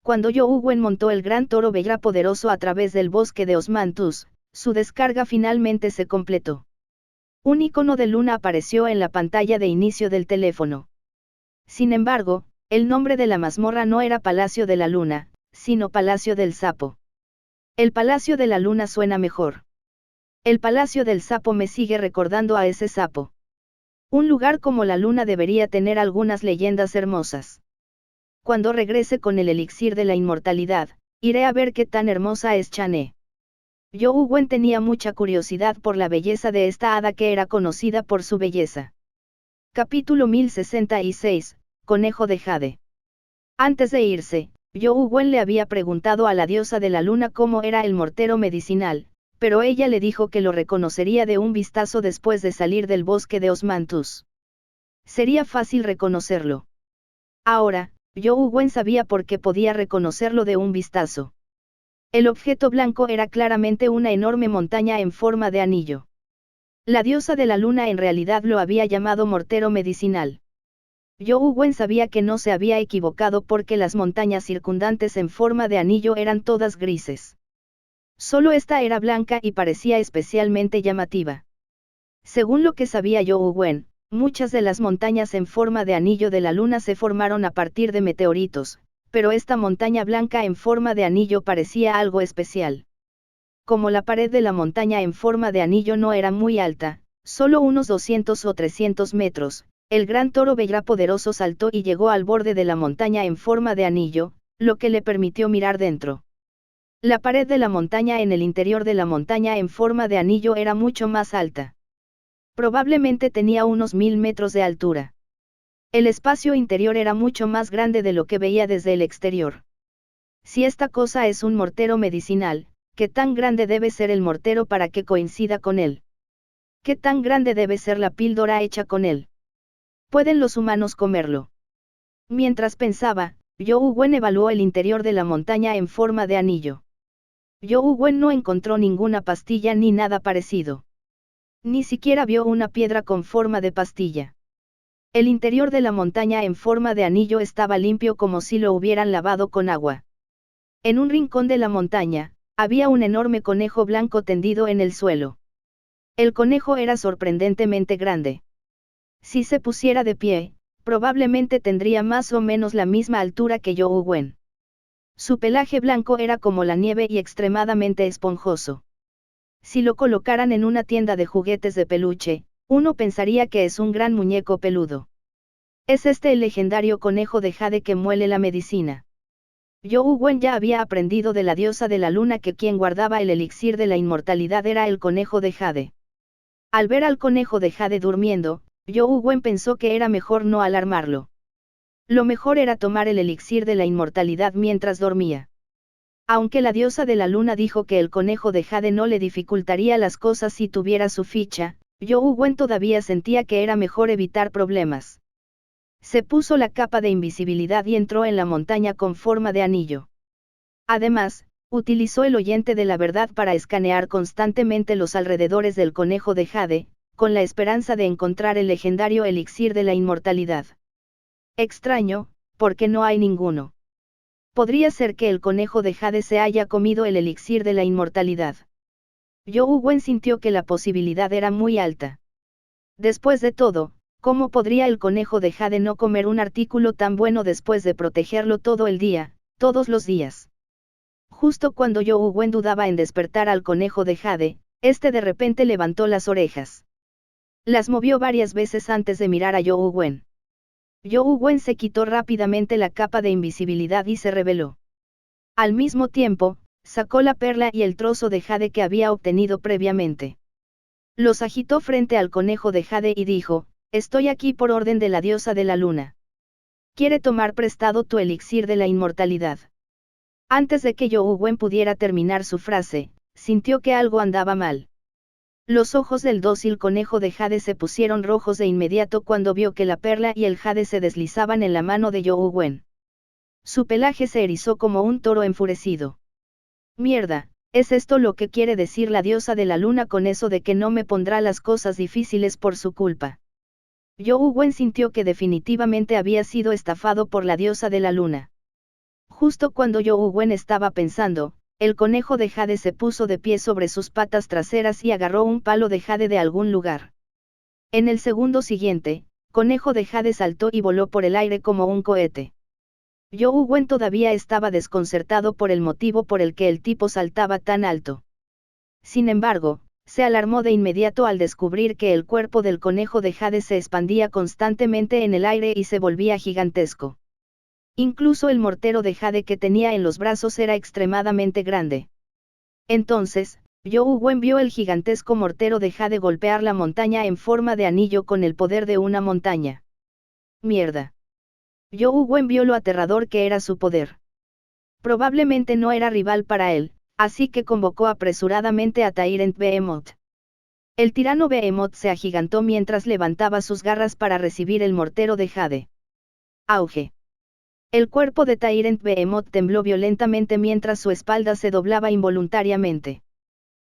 Cuando Yoú Wen montó el gran toro Bella poderoso a través del bosque de Osmanthus, su descarga finalmente se completó. Un icono de luna apareció en la pantalla de inicio del teléfono. Sin embargo, el nombre de la mazmorra no era Palacio de la Luna, sino Palacio del Sapo. El Palacio de la Luna suena mejor. El Palacio del Sapo me sigue recordando a ese sapo. Un lugar como la luna debería tener algunas leyendas hermosas. Cuando regrese con el elixir de la inmortalidad, iré a ver qué tan hermosa es Chané. Yoú Wen tenía mucha curiosidad por la belleza de esta hada que era conocida por su belleza. Capítulo 1066, Conejo de Jade. Antes de irse, Yoú Wen le había preguntado a la diosa de la luna cómo era el mortero medicinal, pero ella le dijo que lo reconocería de un vistazo después de salir del bosque de Osmanthus. Sería fácil reconocerlo. Ahora, Yoú Wen sabía por qué podía reconocerlo de un vistazo. El objeto blanco era claramente una enorme montaña en forma de anillo. La diosa de la luna en realidad lo había llamado mortero medicinal. Yoú Wen sabía que no se había equivocado porque las montañas circundantes en forma de anillo eran todas grises. Solo esta era blanca y parecía especialmente llamativa. Según lo que sabía Yoú Wen, muchas de las montañas en forma de anillo de la luna se formaron a partir de meteoritos, pero esta montaña blanca en forma de anillo parecía algo especial. Como la pared de la montaña en forma de anillo no era muy alta, solo unos 200 o 300 metros, el gran toro Bella poderoso saltó y llegó al borde de la montaña en forma de anillo, lo que le permitió mirar dentro. La pared de la montaña en el interior de la montaña en forma de anillo era mucho más alta. Probablemente tenía unos 1000 metros de altura. El espacio interior era mucho más grande de lo que veía desde el exterior. Si esta cosa es un mortero medicinal, ¿qué tan grande debe ser el mortero para que coincida con él? ¿Qué tan grande debe ser la píldora hecha con él? ¿Pueden los humanos comerlo? Mientras pensaba, Yoú Wen evaluó el interior de la montaña en forma de anillo. Yoú Wen no encontró ninguna pastilla ni nada parecido. Ni siquiera vio una piedra con forma de pastilla. El interior de la montaña en forma de anillo estaba limpio como si lo hubieran lavado con agua. En un rincón de la montaña, había un enorme conejo blanco tendido en el suelo. El conejo era sorprendentemente grande. Si se pusiera de pie, probablemente tendría más o menos la misma altura que Yoú Wen. Su pelaje blanco era como la nieve y extremadamente esponjoso. Si lo colocaran en una tienda de juguetes de peluche, uno pensaría que es un gran muñeco peludo. ¿Es este el legendario conejo de jade que muele la medicina? Yoú Wen ya había aprendido de la diosa de la luna que quien guardaba el elixir de la inmortalidad era el conejo de jade. Al ver al conejo de jade durmiendo, Yoú Wen pensó que era mejor no alarmarlo. Lo mejor era tomar el elixir de la inmortalidad mientras dormía. Aunque la diosa de la luna dijo que el conejo de jade no le dificultaría las cosas si tuviera su ficha, Yoú Wen todavía sentía que era mejor evitar problemas. Se puso la capa de invisibilidad y entró en la montaña con forma de anillo. Además, utilizó el oyente de la verdad para escanear constantemente los alrededores del conejo de jade, con la esperanza de encontrar el legendario elixir de la inmortalidad. Extraño, porque no hay ninguno. Podría ser que el conejo de jade se haya comido el elixir de la inmortalidad. Yoú Wen sintió que la posibilidad era muy alta. Después de todo, ¿cómo podría el conejo de jade no comer un artículo tan bueno después de protegerlo todo el día, todos los días? Justo cuando Yoú Wen dudaba en despertar al conejo de jade, este de repente levantó las orejas. Las movió varias veces antes de mirar a Yoú Wen. Yoú Wen se quitó rápidamente la capa de invisibilidad y se reveló. Al mismo tiempo, sacó la perla y el trozo de jade que había obtenido previamente. Los agitó frente al conejo de jade y dijo, estoy aquí por orden de la diosa de la luna. Quiere tomar prestado tu elixir de la inmortalidad. Antes de que Yohu Wen pudiera terminar su frase, sintió que algo andaba mal. Los ojos del dócil conejo de jade se pusieron rojos de inmediato cuando vio que la perla y el jade se deslizaban en la mano de Yohu Wen. Su pelaje se erizó como un toro enfurecido. Mierda, ¿es esto lo que quiere decir la diosa de la luna con eso de que no me pondrá las cosas difíciles por su culpa? Yohu Wen sintió que definitivamente había sido estafado por la diosa de la luna. Justo cuando Yohu Wen estaba pensando, el conejo de jade se puso de pie sobre sus patas traseras y agarró un palo de jade de algún lugar. En el segundo siguiente, conejo de jade saltó y voló por el aire como un cohete. Yohu Wen todavía estaba desconcertado por el motivo por el que el tipo saltaba tan alto. Sin embargo, se alarmó de inmediato al descubrir que el cuerpo del conejo de jade se expandía constantemente en el aire y se volvía gigantesco. Incluso el mortero de jade que tenía en los brazos era extremadamente grande. Entonces, Yohu Wen vio el gigantesco mortero de jade golpear la montaña en forma de anillo con el poder de una montaña. Mierda. Yohu Wen vio lo aterrador que era su poder. Probablemente no era rival para él, así que convocó apresuradamente a Tyrant Behemoth. El tirano Behemoth se agigantó mientras levantaba sus garras para recibir el mortero de jade. Auge. El cuerpo de Tyrant Behemoth tembló violentamente mientras su espalda se doblaba involuntariamente.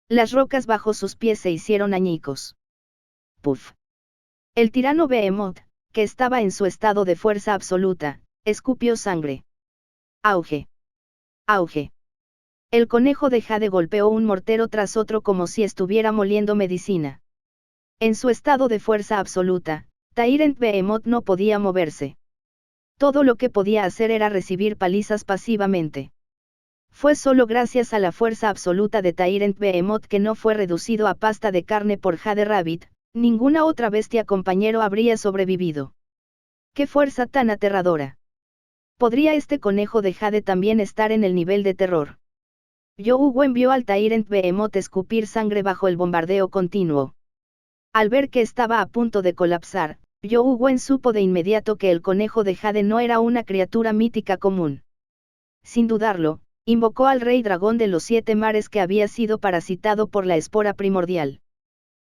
Las rocas bajo sus pies se hicieron añicos. Puff. El tirano Behemoth, que estaba en su estado de fuerza absoluta, escupió sangre. Auge. Auge. El conejo de jade golpeó un mortero tras otro como si estuviera moliendo medicina. En su estado de fuerza absoluta, Tyrant Behemoth no podía moverse. Todo lo que podía hacer era recibir palizas pasivamente. Fue solo gracias a la fuerza absoluta de Tyrant Behemoth que no fue reducido a pasta de carne por Jade Rabbit, ninguna otra bestia compañero habría sobrevivido. ¡Qué fuerza tan aterradora! ¿Podría este conejo de jade también estar en el nivel de terror? Yohu Wen vio al Tyrant Behemoth escupir sangre bajo el bombardeo continuo. Al ver que estaba a punto de colapsar, Yohu Wen supo de inmediato que el conejo de jade no era una criatura mítica común. Sin dudarlo, invocó al rey dragón de los 7 mares que había sido parasitado por la espora primordial.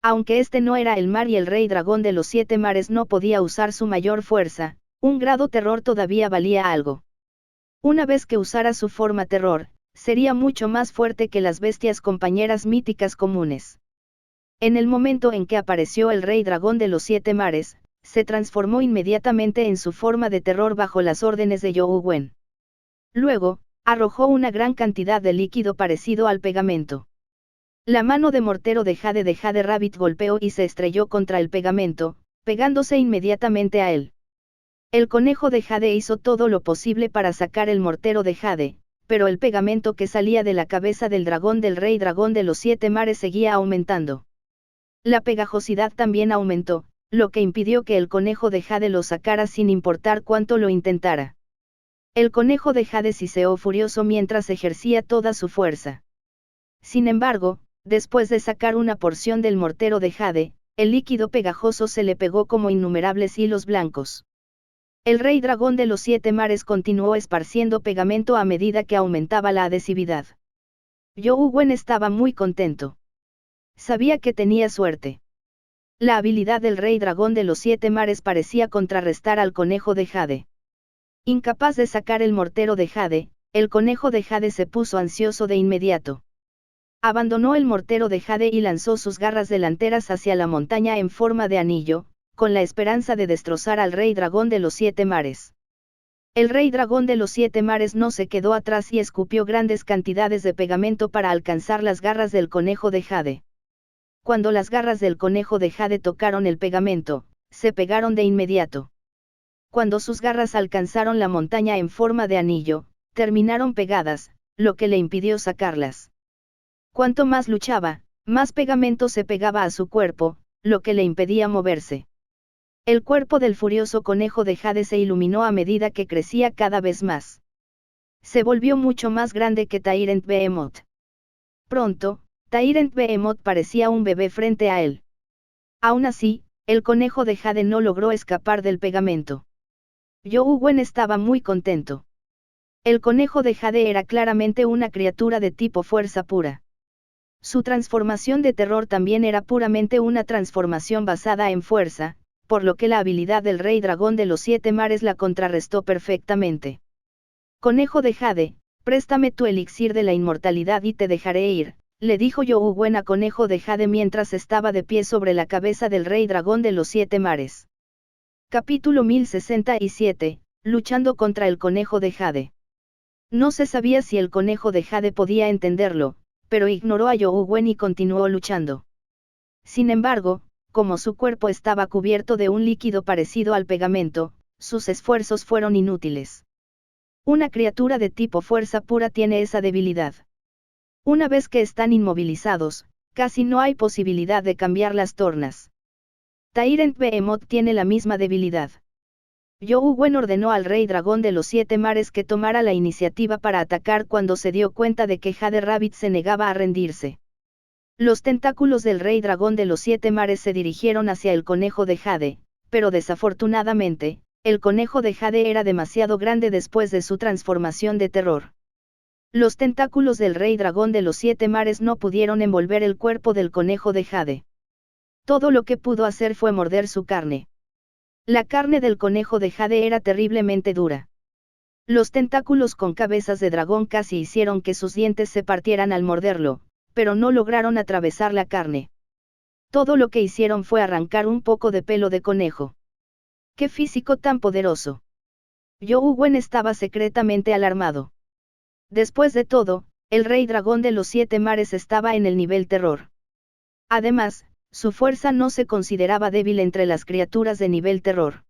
Aunque este no era el mar y el rey dragón de los 7 mares no podía usar su mayor fuerza, un grado terror todavía valía algo. Una vez que usara su forma terror, sería mucho más fuerte que las bestias compañeras míticas comunes. En el momento en que apareció el rey dragón de los 7 mares, se transformó inmediatamente en su forma de terror bajo las órdenes de Yohu Wen. Luego, arrojó una gran cantidad de líquido parecido al pegamento. La mano de mortero de Jade Rabbit golpeó y se estrelló contra el pegamento, pegándose inmediatamente a él. El conejo de jade hizo todo lo posible para sacar el mortero de jade, pero el pegamento que salía de la cabeza del dragón del rey dragón de los 7 mares seguía aumentando. La pegajosidad también aumentó, lo que impidió que el conejo de jade lo sacara sin importar cuánto lo intentara. El conejo de jade siseó furioso mientras ejercía toda su fuerza. Sin embargo, después de sacar una porción del mortero de jade, el líquido pegajoso se le pegó como innumerables hilos blancos. El rey dragón de los 7 mares continuó esparciendo pegamento a medida que aumentaba la adhesividad. Yohu Wen estaba muy contento. Sabía que tenía suerte. La habilidad del rey dragón de los 7 mares parecía contrarrestar al conejo de jade. Incapaz de sacar el mortero de jade, el conejo de jade se puso ansioso de inmediato. Abandonó el mortero de jade y lanzó sus garras delanteras hacia la montaña en forma de anillo, con la esperanza de destrozar al rey dragón de los 7 mares. El rey dragón de los 7 mares no se quedó atrás y escupió grandes cantidades de pegamento para alcanzar las garras del conejo de jade. Cuando las garras del conejo de jade tocaron el pegamento, se pegaron de inmediato. Cuando sus garras alcanzaron la montaña en forma de anillo, terminaron pegadas, lo que le impidió sacarlas. Cuanto más luchaba, más pegamento se pegaba a su cuerpo, lo que le impedía moverse. El cuerpo del furioso conejo de jade se iluminó a medida que crecía cada vez más. Se volvió mucho más grande que Tyrant Behemoth. Pronto, Tyrant Behemoth parecía un bebé frente a él. Aún así, el conejo de jade no logró escapar del pegamento. Yougwen estaba muy contento. El conejo de jade era claramente una criatura de tipo fuerza pura. Su transformación de terror también era puramente una transformación basada en fuerza, por lo que la habilidad del rey dragón de los 7 mares la contrarrestó perfectamente. Conejo de jade, préstame tu elixir de la inmortalidad y te dejaré ir, le dijo Yougwen a Conejo de jade mientras estaba de pie sobre la cabeza del rey dragón de los 7 mares. Capítulo 1067, luchando contra el conejo de jade. No se sabía si el conejo de jade podía entenderlo, pero ignoró a Yougwen y continuó luchando. Sin embargo, como su cuerpo estaba cubierto de un líquido parecido al pegamento, sus esfuerzos fueron inútiles. Una criatura de tipo fuerza pura tiene esa debilidad. Una vez que están inmovilizados, casi no hay posibilidad de cambiar las tornas. Tyrant Behemoth tiene la misma debilidad. Yougwen ordenó al rey dragón de los 7 mares que tomara la iniciativa para atacar cuando se dio cuenta de que Jade Rabbit se negaba a rendirse. Los tentáculos del rey dragón de los 7 mares se dirigieron hacia el conejo de jade, pero desafortunadamente, el conejo de jade era demasiado grande después de su transformación de terror. Los tentáculos del rey dragón de los 7 mares no pudieron envolver el cuerpo del conejo de jade. Todo lo que pudo hacer fue morder su carne. La carne del conejo de jade era terriblemente dura. Los tentáculos con cabezas de dragón casi hicieron que sus dientes se partieran al morderlo, pero no lograron atravesar la carne. Todo lo que hicieron fue arrancar un poco de pelo de conejo. ¡Qué físico tan poderoso! Yougwen estaba secretamente alarmado. Después de todo, el rey dragón de los 7 mares estaba en el nivel terror. Además, su fuerza no se consideraba débil entre las criaturas de nivel terror.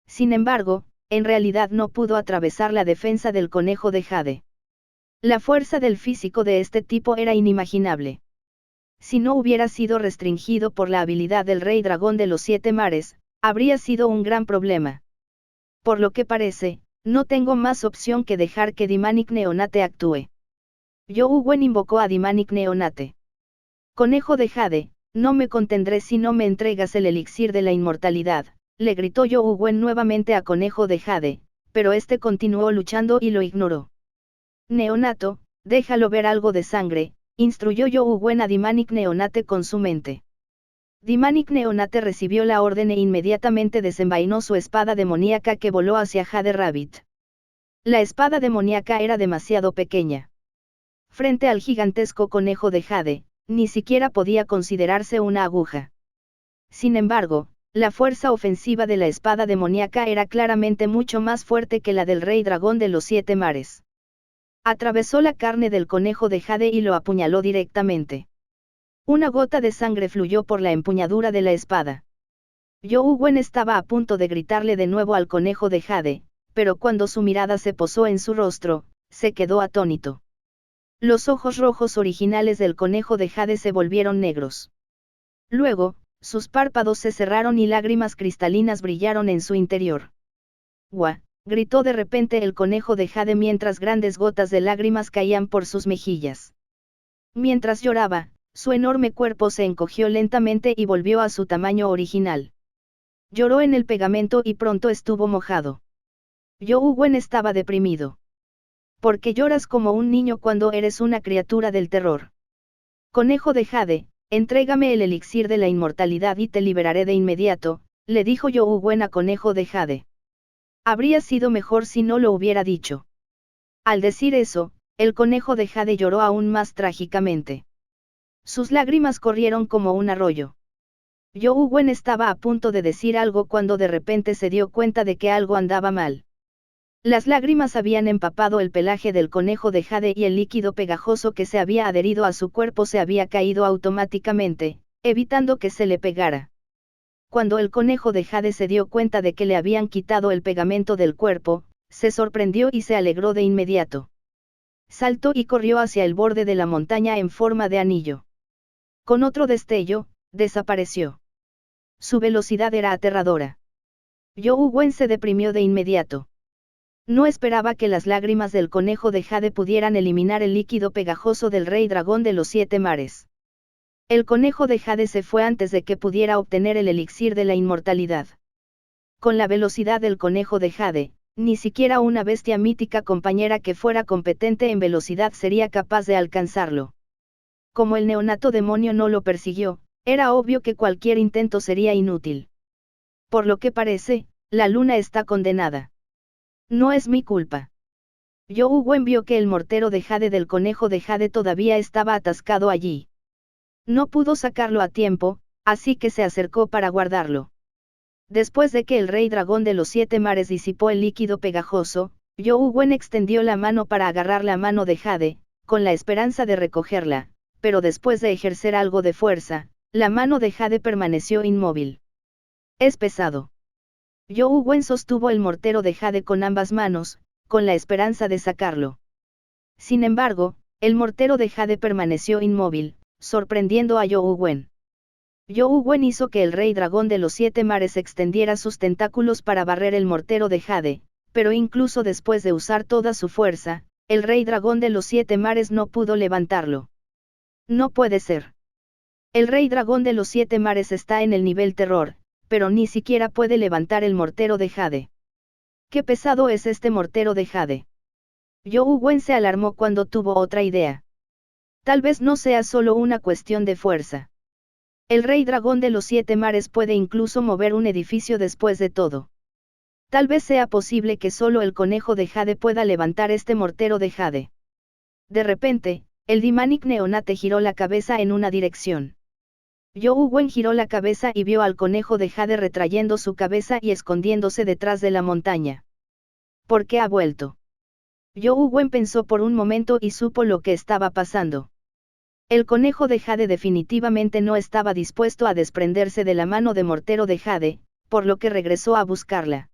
Sin embargo, en realidad no pudo atravesar la defensa del conejo de jade. La fuerza del físico de este tipo era inimaginable. Si no hubiera sido restringido por la habilidad del rey dragón de los 7 mares, habría sido un gran problema. Por lo que parece, no tengo más opción que dejar que Dimanic Neonate actúe. Yougwen invocó a Dimanic Neonate. Conejo de jade, no me contendré si no me entregas el elixir de la inmortalidad, le gritó Yougwen nuevamente a Conejo de jade, pero este continuó luchando y lo ignoró. Neonato, déjalo ver algo de sangre, instruyó Yougwen a Dimanic Neonate con su mente. Dimanic Neonate recibió la orden e inmediatamente desenvainó su espada demoníaca que voló hacia Jade Rabbit. La espada demoníaca era demasiado pequeña. Frente al gigantesco conejo de jade, ni siquiera podía considerarse una aguja. Sin embargo, la fuerza ofensiva de la espada demoníaca era claramente mucho más fuerte que la del rey dragón de los 7 mares. Atravesó la carne del conejo de jade y lo apuñaló directamente. Una gota de sangre fluyó por la empuñadura de la espada. Yougwen estaba a punto de gritarle de nuevo al conejo de jade, pero cuando su mirada se posó en su rostro, se quedó atónito. Los ojos rojos originales del conejo de jade se volvieron negros. Luego, sus párpados se cerraron y lágrimas cristalinas brillaron en su interior. ¡Guau!, gritó de repente el conejo de jade mientras grandes gotas de lágrimas caían por sus mejillas. Mientras lloraba, su enorme cuerpo se encogió lentamente y volvió a su tamaño original. Lloró en el pegamento y pronto estuvo mojado. Yougwen estaba deprimido. ¿Por qué lloras como un niño cuando eres una criatura del terror? Conejo de jade, entrégame el elixir de la inmortalidad y te liberaré de inmediato, le dijo Yougwen a Conejo de jade. Habría sido mejor si no lo hubiera dicho. Al decir eso, el conejo de jade lloró aún más trágicamente. Sus lágrimas corrieron como un arroyo. Yougwen estaba a punto de decir algo cuando de repente se dio cuenta de que algo andaba mal. Las lágrimas habían empapado el pelaje del conejo de jade y el líquido pegajoso que se había adherido a su cuerpo se había caído automáticamente, evitando que se le pegara. Cuando el conejo de jade se dio cuenta de que le habían quitado el pegamento del cuerpo, se sorprendió y se alegró de inmediato. Saltó y corrió hacia el borde de la montaña en forma de anillo. Con otro destello, desapareció. Su velocidad era aterradora. Yougwen se deprimió de inmediato. No esperaba que las lágrimas del conejo de jade pudieran eliminar el líquido pegajoso del rey dragón de los 7 mares. El conejo de jade se fue antes de que pudiera obtener el elixir de la inmortalidad. Con la velocidad del conejo de jade, ni siquiera una bestia mítica compañera que fuera competente en velocidad sería capaz de alcanzarlo. Como el neonato demonio no lo persiguió, era obvio que cualquier intento sería inútil. Por lo que parece, la luna está condenada. No es mi culpa. You Wen vio que el mortero de jade del conejo de jade todavía estaba atascado allí. No pudo sacarlo a tiempo, así que se acercó para guardarlo. Después de que el rey dragón de los 7 mares disipó el líquido pegajoso, You Wen extendió la mano para agarrar la mano de jade, con la esperanza de recogerla, pero después de ejercer algo de fuerza, la mano de jade permaneció inmóvil. Es pesado. You Wen sostuvo el mortero de jade con ambas manos, con la esperanza de sacarlo. Sin embargo, el mortero de jade permaneció inmóvil, sorprendiendo a You Wen. You Wen hizo que el rey dragón de los 7 mares extendiera sus tentáculos para barrer el mortero de jade, pero incluso después de usar toda su fuerza, el rey dragón de los 7 mares no pudo levantarlo. No puede ser. El rey dragón de los 7 mares está en el nivel terror, pero ni siquiera puede levantar el mortero de jade. ¿Qué pesado es este mortero de jade? You Wen se alarmó cuando tuvo otra idea. Tal vez no sea solo una cuestión de fuerza. El rey dragón de los 7 mares puede incluso mover un edificio después de todo. Tal vez sea posible que solo el conejo de jade pueda levantar este mortero de jade. De repente, el Demonic Neonate giró la cabeza en una dirección. You Wen giró la cabeza y vio al conejo de jade retrayendo su cabeza y escondiéndose detrás de la montaña. ¿Por qué ha vuelto? You Wen pensó por un momento y supo lo que estaba pasando. El conejo de jade definitivamente no estaba dispuesto a desprenderse de la mano de mortero de jade, por lo que regresó a buscarla.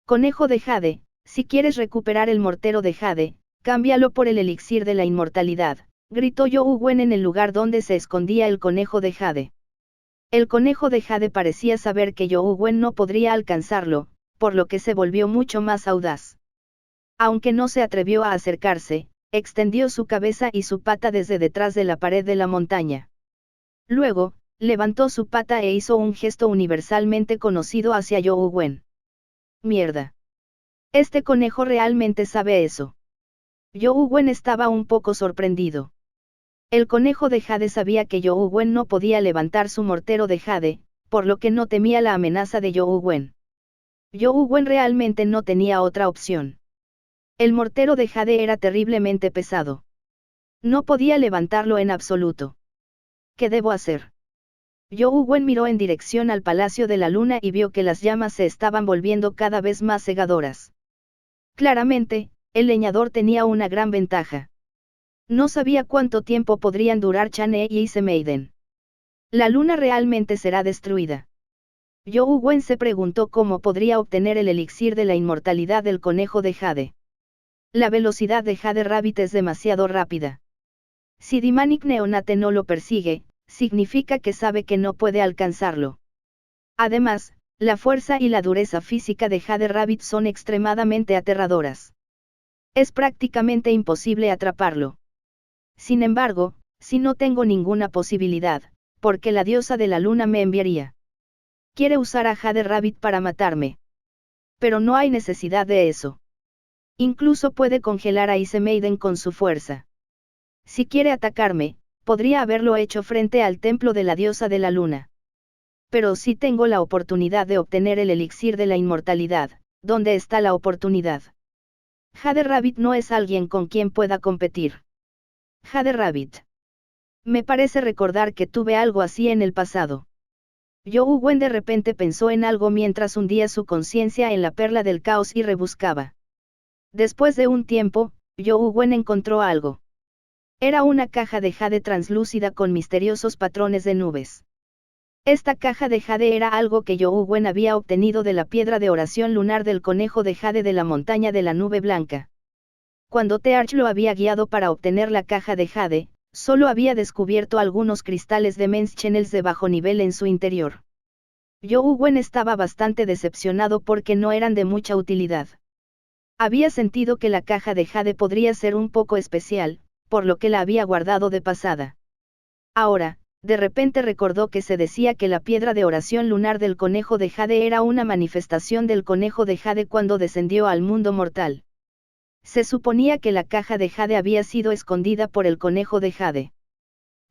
Conejo de jade, si quieres recuperar el mortero de jade, cámbialo por el elixir de la inmortalidad, gritó You Wen en el lugar donde se escondía el conejo de jade. El conejo de jade parecía saber que You Wen no podría alcanzarlo, por lo que se volvió mucho más audaz. Aunque no se atrevió a acercarse, extendió su cabeza y su pata desde detrás de la pared de la montaña. Luego, levantó su pata e hizo un gesto universalmente conocido hacia You Wen. Mierda. Este conejo realmente sabe eso. You Wen estaba un poco sorprendido. El conejo de jade sabía que You Wen no podía levantar su mortero de jade, por lo que no temía la amenaza de You Wen. You Wen realmente no tenía otra opción. El mortero de jade era terriblemente pesado. No podía levantarlo en absoluto. ¿Qué debo hacer? You Wen miró en dirección al Palacio de la Luna y vio que las llamas se estaban volviendo cada vez más cegadoras. Claramente, el leñador tenía una gran ventaja. No sabía cuánto tiempo podrían durar Chane y Ice Maiden. La luna realmente será destruida. You Wen se preguntó cómo podría obtener el elixir de la inmortalidad del conejo de jade. La velocidad de Jade Rabbit es demasiado rápida. Si Demonic Neonate no lo persigue, significa que sabe que no puede alcanzarlo. Además, la fuerza y la dureza física de Jade Rabbit son extremadamente aterradoras. Es prácticamente imposible atraparlo. Sin embargo, si no tengo ninguna posibilidad, ¿por qué la diosa de la luna me enviaría? Quiere usar a Jade Rabbit para matarme. Pero no hay necesidad de eso. Incluso puede congelar a Ice Maiden con su fuerza. Si quiere atacarme, podría haberlo hecho frente al templo de la diosa de la luna. Pero si tengo la oportunidad de obtener el elixir de la inmortalidad, ¿dónde está la oportunidad? Jade Rabbit no es alguien con quien pueda competir. Jade Rabbit. Me parece recordar que tuve algo así en el pasado. You Wen de repente pensó en algo mientras hundía su conciencia en la perla del caos y rebuscaba. Después de un tiempo, You Wen encontró algo. Era una caja de jade translúcida con misteriosos patrones de nubes. Esta caja de jade era algo que You Wen había obtenido de la piedra de oración lunar del conejo de jade de la montaña de la nube blanca. Cuando Tearch lo había guiado para obtener la caja de jade, solo había descubierto algunos cristales de Men's Channels de bajo nivel en su interior. You Wen estaba bastante decepcionado porque no eran de mucha utilidad. Había sentido que la caja de jade podría ser un poco especial, por lo que la había guardado de pasada. Ahora, de repente recordó que se decía que la piedra de oración lunar del conejo de jade era una manifestación del conejo de jade cuando descendió al mundo mortal. Se suponía que la caja de jade había sido escondida por el conejo de jade.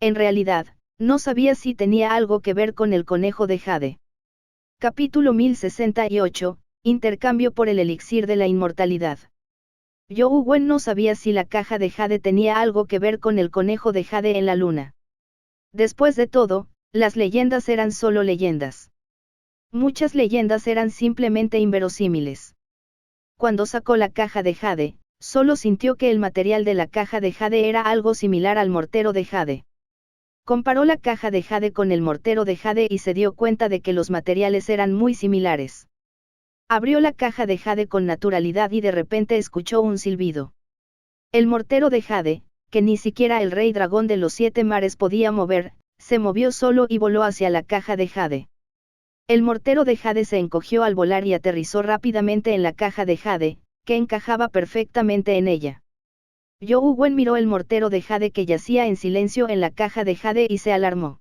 En realidad, no sabía si tenía algo que ver con el conejo de jade. Capítulo 1068, Intercambio por el elixir de la inmortalidad. Zhou Wen no sabía si la caja de jade tenía algo que ver con el conejo de jade en la luna. Después de todo, las leyendas eran solo leyendas. Muchas leyendas eran simplemente inverosímiles. Cuando sacó la caja de jade, solo sintió que el material de la caja de jade era algo similar al mortero de jade. Comparó la caja de jade con el mortero de jade y se dio cuenta de que los materiales eran muy similares. Abrió la caja de jade con naturalidad y de repente escuchó un silbido. El mortero de jade, que ni siquiera el rey dragón de los 7 mares podía mover, se movió solo y voló hacia la caja de jade. El mortero de jade se encogió al volar y aterrizó rápidamente en la caja de jade, que encajaba perfectamente en ella. Zhou Wen miró el mortero de jade que yacía en silencio en la caja de jade y se alarmó.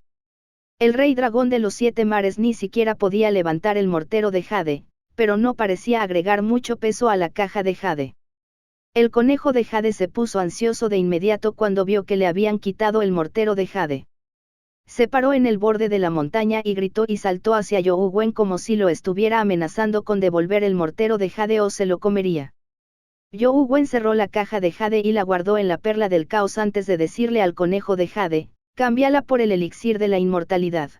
El rey dragón de los 7 mares ni siquiera podía levantar el mortero de jade, pero no parecía agregar mucho peso a la caja de jade. El conejo de jade se puso ansioso de inmediato cuando vio que le habían quitado el mortero de jade. Se paró en el borde de la montaña y gritó y saltó hacia Zhou Wen como si lo estuviera amenazando con devolver el mortero de jade o se lo comería. Zhou Wen cerró la caja de jade y la guardó en la perla del caos antes de decirle al conejo de jade, cámbiala por el elixir de la inmortalidad.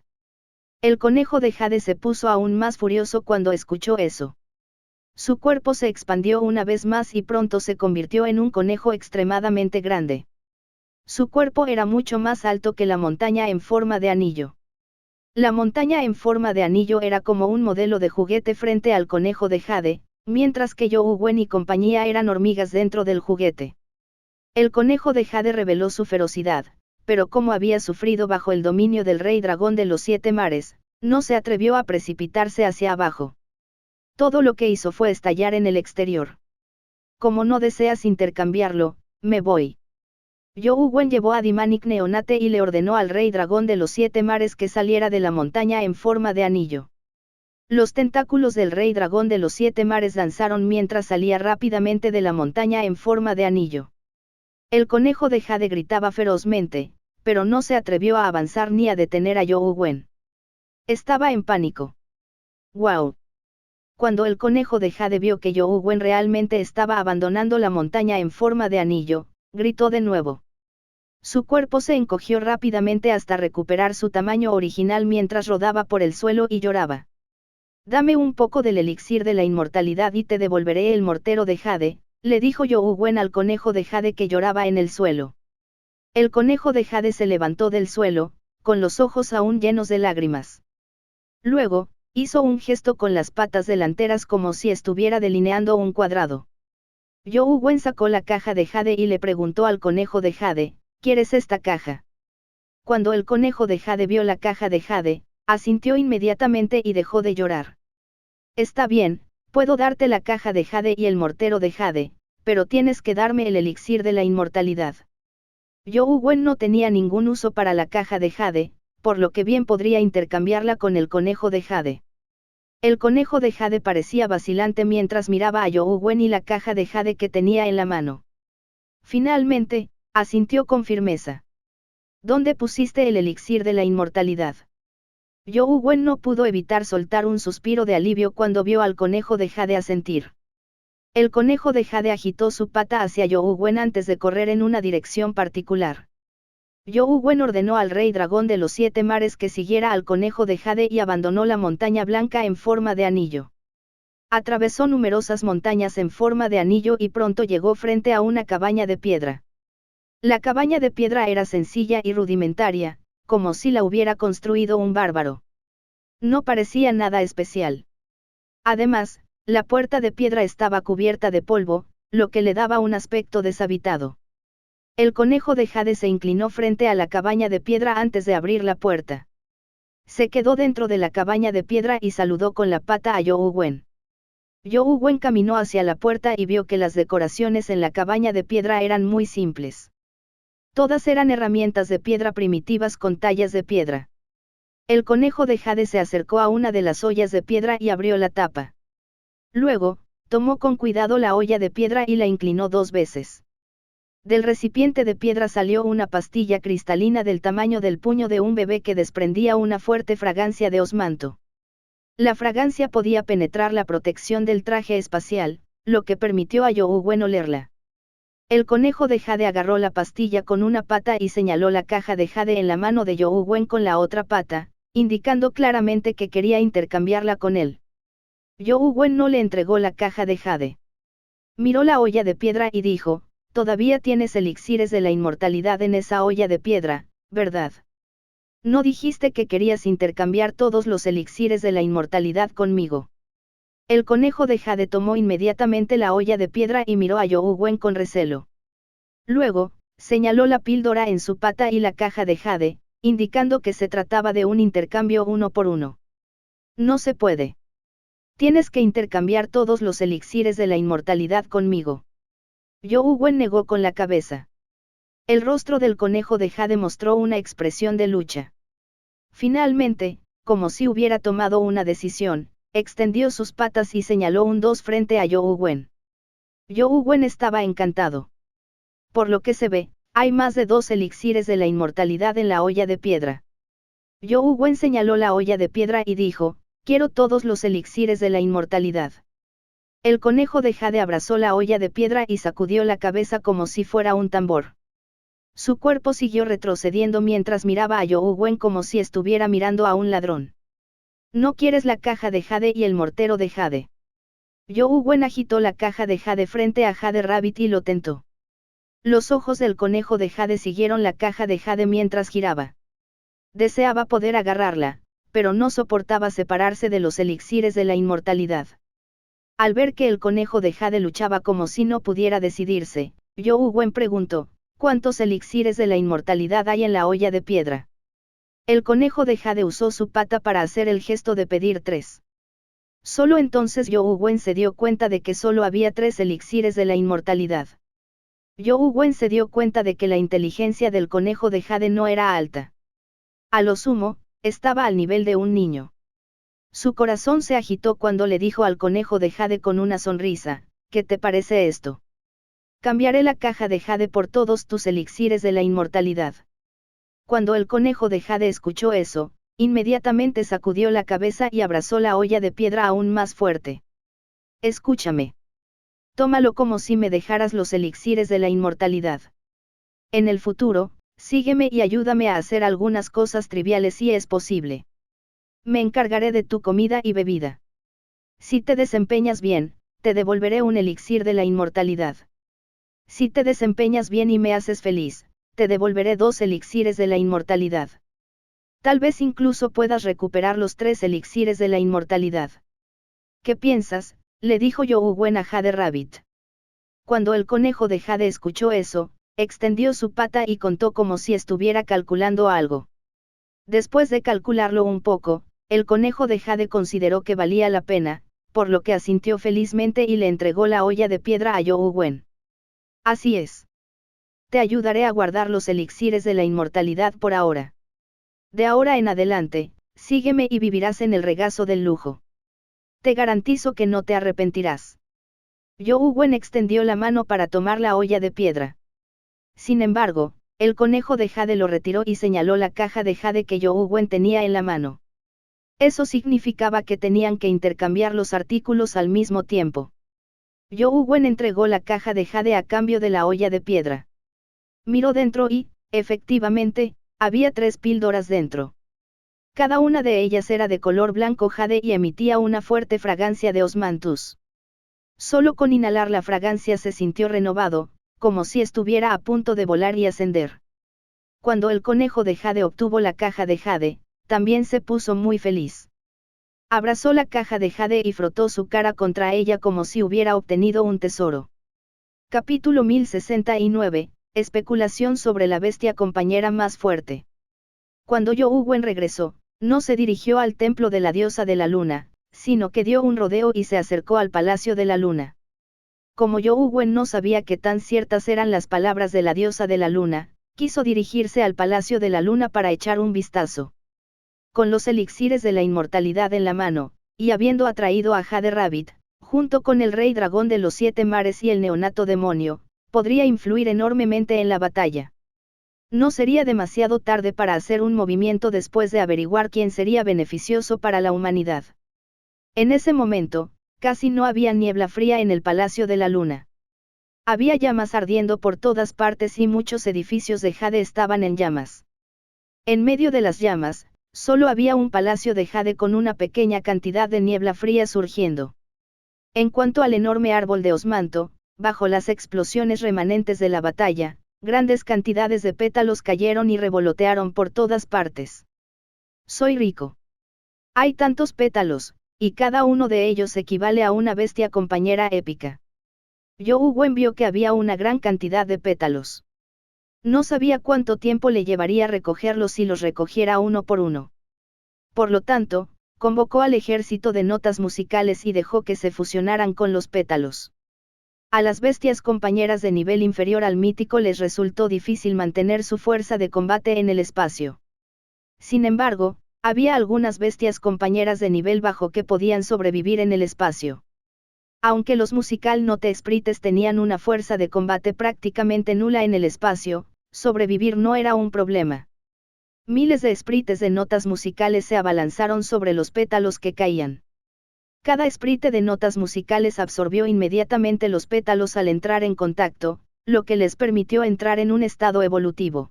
El conejo de jade se puso aún más furioso cuando escuchó eso. Su cuerpo se expandió una vez más y pronto se convirtió en un conejo extremadamente grande. Su cuerpo era mucho más alto que la montaña en forma de anillo. La montaña en forma de anillo era como un modelo de juguete frente al conejo de jade, mientras que Zhou Wen y compañía eran hormigas dentro del juguete. El conejo de jade reveló su ferocidad, pero como había sufrido bajo el dominio del rey dragón de los 7 mares, no se atrevió a precipitarse hacia abajo. Todo lo que hizo fue estallar en el exterior. Como no deseas intercambiarlo, me voy. Zhou Wen llevó a Dimanik Neonate y le ordenó al rey dragón de los 7 mares que saliera de la montaña en forma de anillo. Los tentáculos del rey dragón de los 7 mares danzaron mientras salía rápidamente de la montaña en forma de anillo. El conejo de jade gritaba ferozmente, pero no se atrevió a avanzar ni a detener a Zhou Wen. Estaba en pánico. ¡Guau! Cuando el conejo de jade vio que Zhou Wen realmente estaba abandonando la montaña en forma de anillo, gritó de nuevo. Su cuerpo se encogió rápidamente hasta recuperar su tamaño original mientras rodaba por el suelo y lloraba. Dame un poco del elixir de la inmortalidad y te devolveré el mortero de jade, le dijo Zhou Wen al conejo de jade que lloraba en el suelo. El conejo de jade se levantó del suelo, con los ojos aún llenos de lágrimas. Luego, hizo un gesto con las patas delanteras como si estuviera delineando un cuadrado. Zhou Wen sacó la caja de jade y le preguntó al conejo de jade, ¿quieres esta caja? Cuando el conejo de jade vio la caja de jade, asintió inmediatamente y dejó de llorar. Está bien, puedo darte la caja de jade y el mortero de jade, pero tienes que darme el elixir de la inmortalidad. Zhou Wen no tenía ningún uso para la caja de jade, por lo que bien podría intercambiarla con el conejo de jade. El conejo de jade parecía vacilante mientras miraba a Zhou Wen y la caja de jade que tenía en la mano. Finalmente, asintió con firmeza. ¿Dónde pusiste el elixir de la inmortalidad? Zhou Wen no pudo evitar soltar un suspiro de alivio cuando vio al conejo de jade asentir. El conejo de jade agitó su pata hacia Zhou Wen antes de correr en una dirección particular. Zhou Wen ordenó al rey dragón de los 7 mares que siguiera al conejo de jade y abandonó la montaña blanca en forma de anillo. Atravesó numerosas montañas en forma de anillo y pronto llegó frente a una cabaña de piedra. La cabaña de piedra era sencilla y rudimentaria, como si la hubiera construido un bárbaro. No parecía nada especial. Además, la puerta de piedra estaba cubierta de polvo, lo que le daba un aspecto deshabitado. El conejo de jade se inclinó frente a la cabaña de piedra antes de abrir la puerta. Se quedó dentro de la cabaña de piedra y saludó con la pata a Zhou Wen. Wen caminó hacia la puerta y vio que las decoraciones en la cabaña de piedra eran muy simples. Todas eran herramientas de piedra primitivas con tallas de piedra. El conejo de jade se acercó a una de las ollas de piedra y abrió la tapa. Luego, tomó con cuidado la olla de piedra y la inclinó 2 veces. Del recipiente de piedra salió una pastilla cristalina del tamaño del puño de un bebé que desprendía una fuerte fragancia de osmanto. La fragancia podía penetrar la protección del traje espacial, lo que permitió a Wen olerla. El conejo de jade agarró la pastilla con una pata y señaló la caja de jade en la mano de Wen con la otra pata, indicando claramente que quería intercambiarla con él. Wen no le entregó la caja de jade. Miró la olla de piedra y dijo: «Todavía tienes elixires de la inmortalidad en esa olla de piedra, ¿verdad? No dijiste que querías intercambiar todos los elixires de la inmortalidad conmigo». El conejo de jade tomó inmediatamente la olla de piedra y miró a Wen con recelo. Luego, señaló la píldora en su pata y la caja de jade, indicando que se trataba de un intercambio 1 por 1. «No se puede. Tienes que intercambiar todos los elixires de la inmortalidad conmigo». Wen negó con la cabeza. El rostro del conejo de jade mostró una expresión de lucha. Finalmente, como si hubiera tomado una decisión, extendió sus patas y señaló un 2 frente a Wen. Wen estaba encantado. Por lo que se ve, hay más de 2 elixires de la inmortalidad en la olla de piedra. Wen señaló la olla de piedra y dijo: «Quiero todos los elixires de la inmortalidad». El conejo de jade abrazó la olla de piedra y sacudió la cabeza como si fuera un tambor. Su cuerpo siguió retrocediendo mientras miraba a Wen como si estuviera mirando a un ladrón. «¿No quieres la caja de jade y el mortero de jade?» Wen agitó la caja de jade frente a Jade Rabbit y lo tentó. Los ojos del conejo de jade siguieron la caja de jade mientras giraba. Deseaba poder agarrarla, pero no soportaba separarse de los elixires de la inmortalidad. Al ver que el conejo de jade luchaba como si no pudiera decidirse, Wen preguntó: «¿Cuántos elixires de la inmortalidad hay en la olla de piedra?» El conejo de jade usó su pata para hacer el gesto de pedir 3. Solo entonces Wen se dio cuenta de que solo había 3 elixires de la inmortalidad. Wen se dio cuenta de que la inteligencia del conejo de jade no era alta. A lo sumo, estaba al nivel de un niño. Su corazón se agitó cuando le dijo al conejo de jade con una sonrisa: «¿Qué te parece esto? Cambiaré la caja de jade por todos tus elixires de la inmortalidad». Cuando el conejo de jade escuchó eso, inmediatamente sacudió la cabeza y abrazó la olla de piedra aún más fuerte. «Escúchame. Tómalo como si me dejaras los elixires de la inmortalidad. En el futuro, sígueme y ayúdame a hacer algunas cosas triviales si es posible. Me encargaré de tu comida y bebida. Si te desempeñas bien, te devolveré un elixir de la inmortalidad. Si te desempeñas bien y me haces feliz, te devolveré 2 elixires de la inmortalidad. Tal vez incluso puedas recuperar los 3 elixires de la inmortalidad». «¿Qué piensas?», le dijo Wen a Jade Rabbit. Cuando el conejo de jade escuchó eso, extendió su pata y contó como si estuviera calculando algo. Después de calcularlo un poco, el conejo de jade consideró que valía la pena, por lo que asintió felizmente y le entregó la olla de piedra a Wen. «Así es. Te ayudaré a guardar los elixires de la inmortalidad por ahora. De ahora en adelante, sígueme y vivirás en el regazo del lujo. Te garantizo que no te arrepentirás». Wen extendió la mano para tomar la olla de piedra. Sin embargo, el conejo de jade lo retiró y señaló la caja de jade que Wen tenía en la mano. Eso significaba que tenían que intercambiar los artículos al mismo tiempo. Wen entregó la caja de jade a cambio de la olla de piedra. Miró dentro y, efectivamente, había 3 píldoras dentro. Cada una de ellas era de color blanco jade y emitía una fuerte fragancia de osmanthus. Solo con inhalar la fragancia se sintió renovado, como si estuviera a punto de volar y ascender. Cuando el conejo de jade obtuvo la caja de jade, también se puso muy feliz. Abrazó la caja de jade y frotó su cara contra ella como si hubiera obtenido un tesoro. Capítulo 1069, especulación sobre la bestia compañera más fuerte. Cuando Wen regresó, no se dirigió al templo de la diosa de la luna, sino que dio un rodeo y se acercó al Palacio de la Luna. Como You Wen no sabía qué tan ciertas eran las palabras de la diosa de la luna, quiso dirigirse al Palacio de la Luna para echar un vistazo. Con los elixires de la inmortalidad en la mano, y habiendo atraído a Jade Rabbit, junto con el rey dragón de los 7 mares y el neonato demonio, podría influir enormemente en la batalla. No sería demasiado tarde para hacer un movimiento después de averiguar quién sería beneficioso para la humanidad. En ese momento, casi no había niebla fría en el Palacio de la Luna. Había llamas ardiendo por todas partes y muchos edificios de Jade estaban en llamas. En medio de las llamas, solo había un palacio de Jade con una pequeña cantidad de niebla fría surgiendo. En cuanto al enorme árbol de osmanto, bajo las explosiones remanentes de la batalla, grandes cantidades de pétalos cayeron y revolotearon por todas partes. Soy rico. Hay tantos pétalos, y cada uno de ellos equivale a una bestia compañera épica. You Wen vio que había una gran cantidad de pétalos. No sabía cuánto tiempo le llevaría recogerlos si los recogiera uno por uno. Por lo tanto, convocó al ejército de notas musicales y dejó que se fusionaran con los pétalos. A las bestias compañeras de nivel inferior al mítico les resultó difícil mantener su fuerza de combate en el espacio. Sin embargo, había algunas bestias compañeras de nivel bajo que podían sobrevivir en el espacio. Aunque los musical note sprites tenían una fuerza de combate prácticamente nula en el espacio, sobrevivir no era un problema. Miles de sprites de notas musicales se abalanzaron sobre los pétalos que caían. Cada sprite de notas musicales absorbió inmediatamente los pétalos al entrar en contacto, lo que les permitió entrar en un estado evolutivo.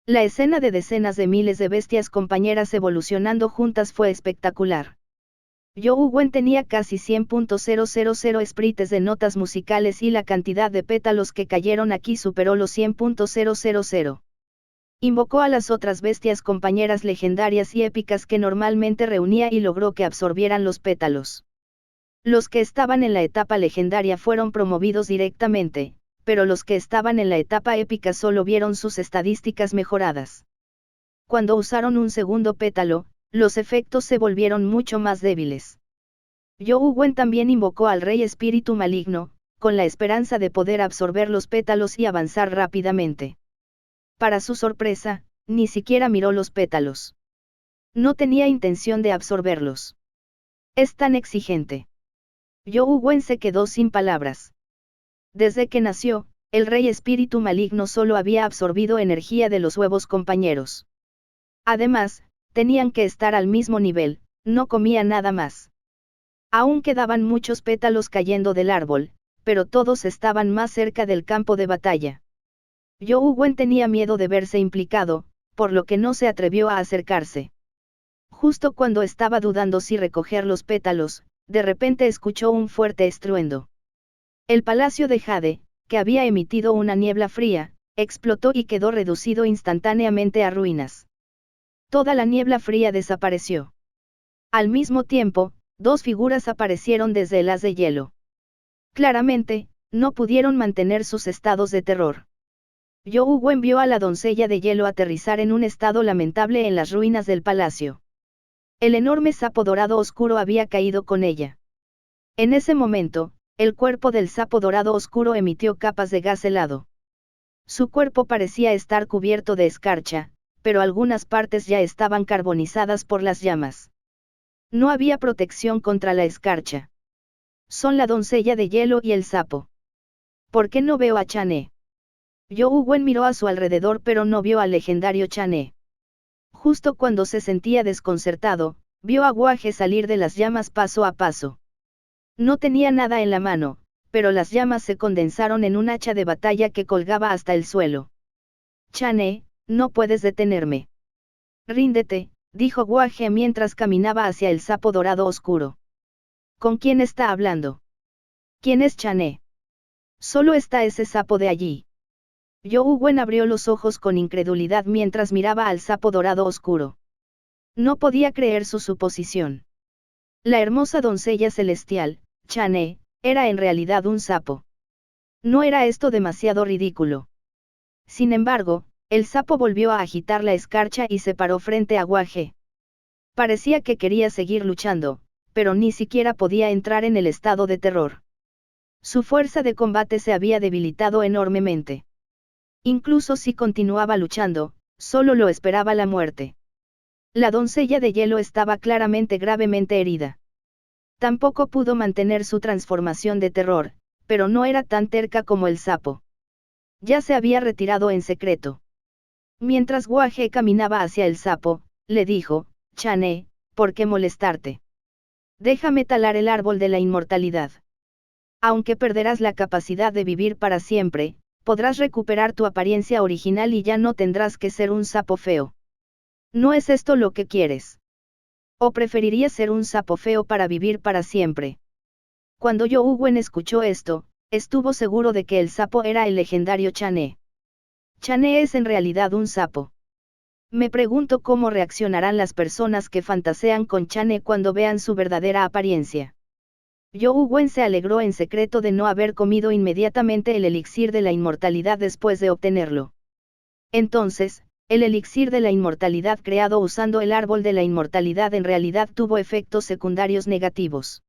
La escena de decenas de miles de bestias compañeras evolucionando juntas fue espectacular. You Wen tenía casi 100.000 sprites de notas musicales y la cantidad de pétalos que cayeron aquí superó los 100.000. Invocó a las otras bestias compañeras legendarias y épicas que normalmente reunía y logró que absorbieran los pétalos. Los que estaban en la etapa legendaria fueron promovidos directamente, pero los que estaban en la etapa épica solo vieron sus estadísticas mejoradas. Cuando usaron un segundo pétalo, los efectos se volvieron mucho más débiles. You Wen también invocó al Rey Espíritu Maligno, con la esperanza de poder absorber los pétalos y avanzar rápidamente. Para su sorpresa, ni siquiera miró los pétalos. No tenía intención de absorberlos. Es tan exigente. You Wen se quedó sin palabras. Desde que nació, el Rey Espíritu Maligno solo había absorbido energía de los huevos compañeros. Además, tenían que estar al mismo nivel, no comía nada más. Aún quedaban muchos pétalos cayendo del árbol, pero todos estaban más cerca del campo de batalla. You Wen tenía miedo de verse implicado, por lo que no se atrevió a acercarse. Justo cuando estaba dudando si recoger los pétalos, de repente escuchó un fuerte estruendo. El palacio de Jade, que había emitido una niebla fría, explotó y quedó reducido instantáneamente a ruinas. Toda la niebla fría desapareció. Al mismo tiempo, dos figuras aparecieron desde el haz de hielo. Claramente, no pudieron mantener sus estados de terror. You Wen vio a la doncella de hielo aterrizar en un estado lamentable en las ruinas del palacio. El enorme sapo dorado oscuro había caído con ella. En ese momento, el cuerpo del sapo dorado oscuro emitió capas de gas helado. Su cuerpo parecía estar cubierto de escarcha, pero algunas partes ya estaban carbonizadas por las llamas. No había protección contra la escarcha. Son la doncella de hielo y el sapo. ¿Por qué no veo a Chané? You Wen miró a su alrededor pero no vio al legendario Chané. Justo cuando se sentía desconcertado, vio a Guaje salir de las llamas paso a paso. No tenía nada en la mano, pero las llamas se condensaron en un hacha de batalla que colgaba hasta el suelo. Chané, no puedes detenerme. Ríndete, dijo Guaje mientras caminaba hacia el sapo dorado oscuro. ¿Con quién está hablando? ¿Quién es Chané? Solo está ese sapo de allí. You Wen abrió los ojos con incredulidad mientras miraba al sapo dorado oscuro. No podía creer su suposición. La hermosa doncella celestial, Chané, era en realidad un sapo. ¿No era esto demasiado ridículo? Sin embargo, el sapo volvió a agitar la escarcha y se paró frente a Guaje. Parecía que quería seguir luchando, pero ni siquiera podía entrar en el estado de terror. Su fuerza de combate se había debilitado enormemente. Incluso si continuaba luchando, solo lo esperaba la muerte. La doncella de hielo estaba claramente gravemente herida. Tampoco pudo mantener su transformación de terror, pero no era tan terca como el sapo. Ya se había retirado en secreto. Mientras Guaje caminaba hacia el sapo, le dijo: Chané, ¿por qué molestarte? Déjame talar el árbol de la inmortalidad. Aunque perderás la capacidad de vivir para siempre, podrás recuperar tu apariencia original y ya no tendrás que ser un sapo feo. ¿No es esto lo que quieres? ¿O preferirías ser un sapo feo para vivir para siempre? Cuando Youwen escuchó esto, estuvo seguro de que el sapo era el legendario Chané. Chané es en realidad un sapo. Me pregunto cómo reaccionarán las personas que fantasean con Chané cuando vean su verdadera apariencia. Youwen se alegró en secreto de no haber comido inmediatamente el elixir de la inmortalidad después de obtenerlo. Entonces, el elixir de la inmortalidad creado usando el árbol de la inmortalidad en realidad tuvo efectos secundarios negativos.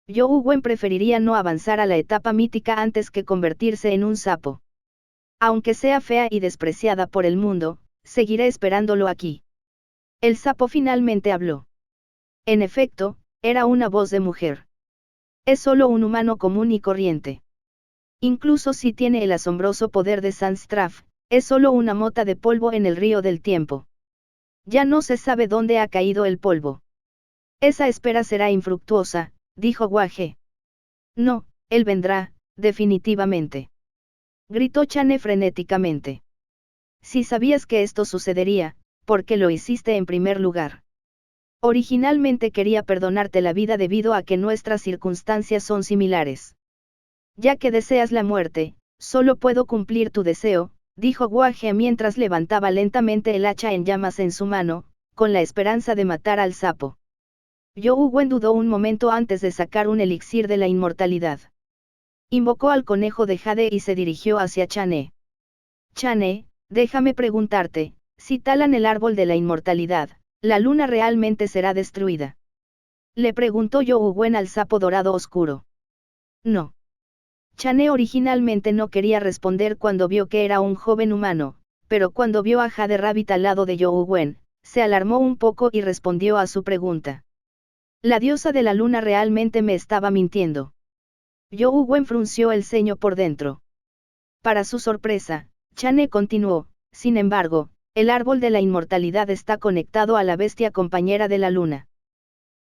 Youwen preferiría no avanzar a la etapa mítica antes que convertirse en un sapo. Aunque sea fea y despreciada por el mundo, seguiré esperándolo aquí. El sapo finalmente habló. En efecto, era una voz de mujer. Es solo un humano común y corriente. Incluso si tiene el asombroso poder de Sandstraf, es solo una mota de polvo en el río del tiempo. Ya no se sabe dónde ha caído el polvo. Esa espera será infructuosa, dijo Guaje. No, él vendrá, definitivamente. Gritó Chané frenéticamente. Si sabías que esto sucedería, ¿por qué lo hiciste en primer lugar? Originalmente quería perdonarte la vida debido a que nuestras circunstancias son similares. Ya que deseas la muerte, solo puedo cumplir tu deseo, dijo Guaje mientras levantaba lentamente el hacha en llamas en su mano, con la esperanza de matar al sapo. Youwen dudó un momento antes de sacar un elixir de la inmortalidad. Invocó al conejo de Jade y se dirigió hacia Chané. Chané, déjame preguntarte, si talan el árbol de la inmortalidad, ¿la luna realmente será destruida? Le preguntó Youwen al sapo dorado oscuro. No. Chané originalmente no quería responder cuando vio que era un joven humano, pero cuando vio a Jade Rabbit al lado de Youwen, se alarmó un poco y respondió a su pregunta. La diosa de la luna realmente me estaba mintiendo. Youwen frunció el ceño por dentro. Para su sorpresa, Chané continuó: sin embargo, el árbol de la inmortalidad está conectado a la bestia compañera de la luna.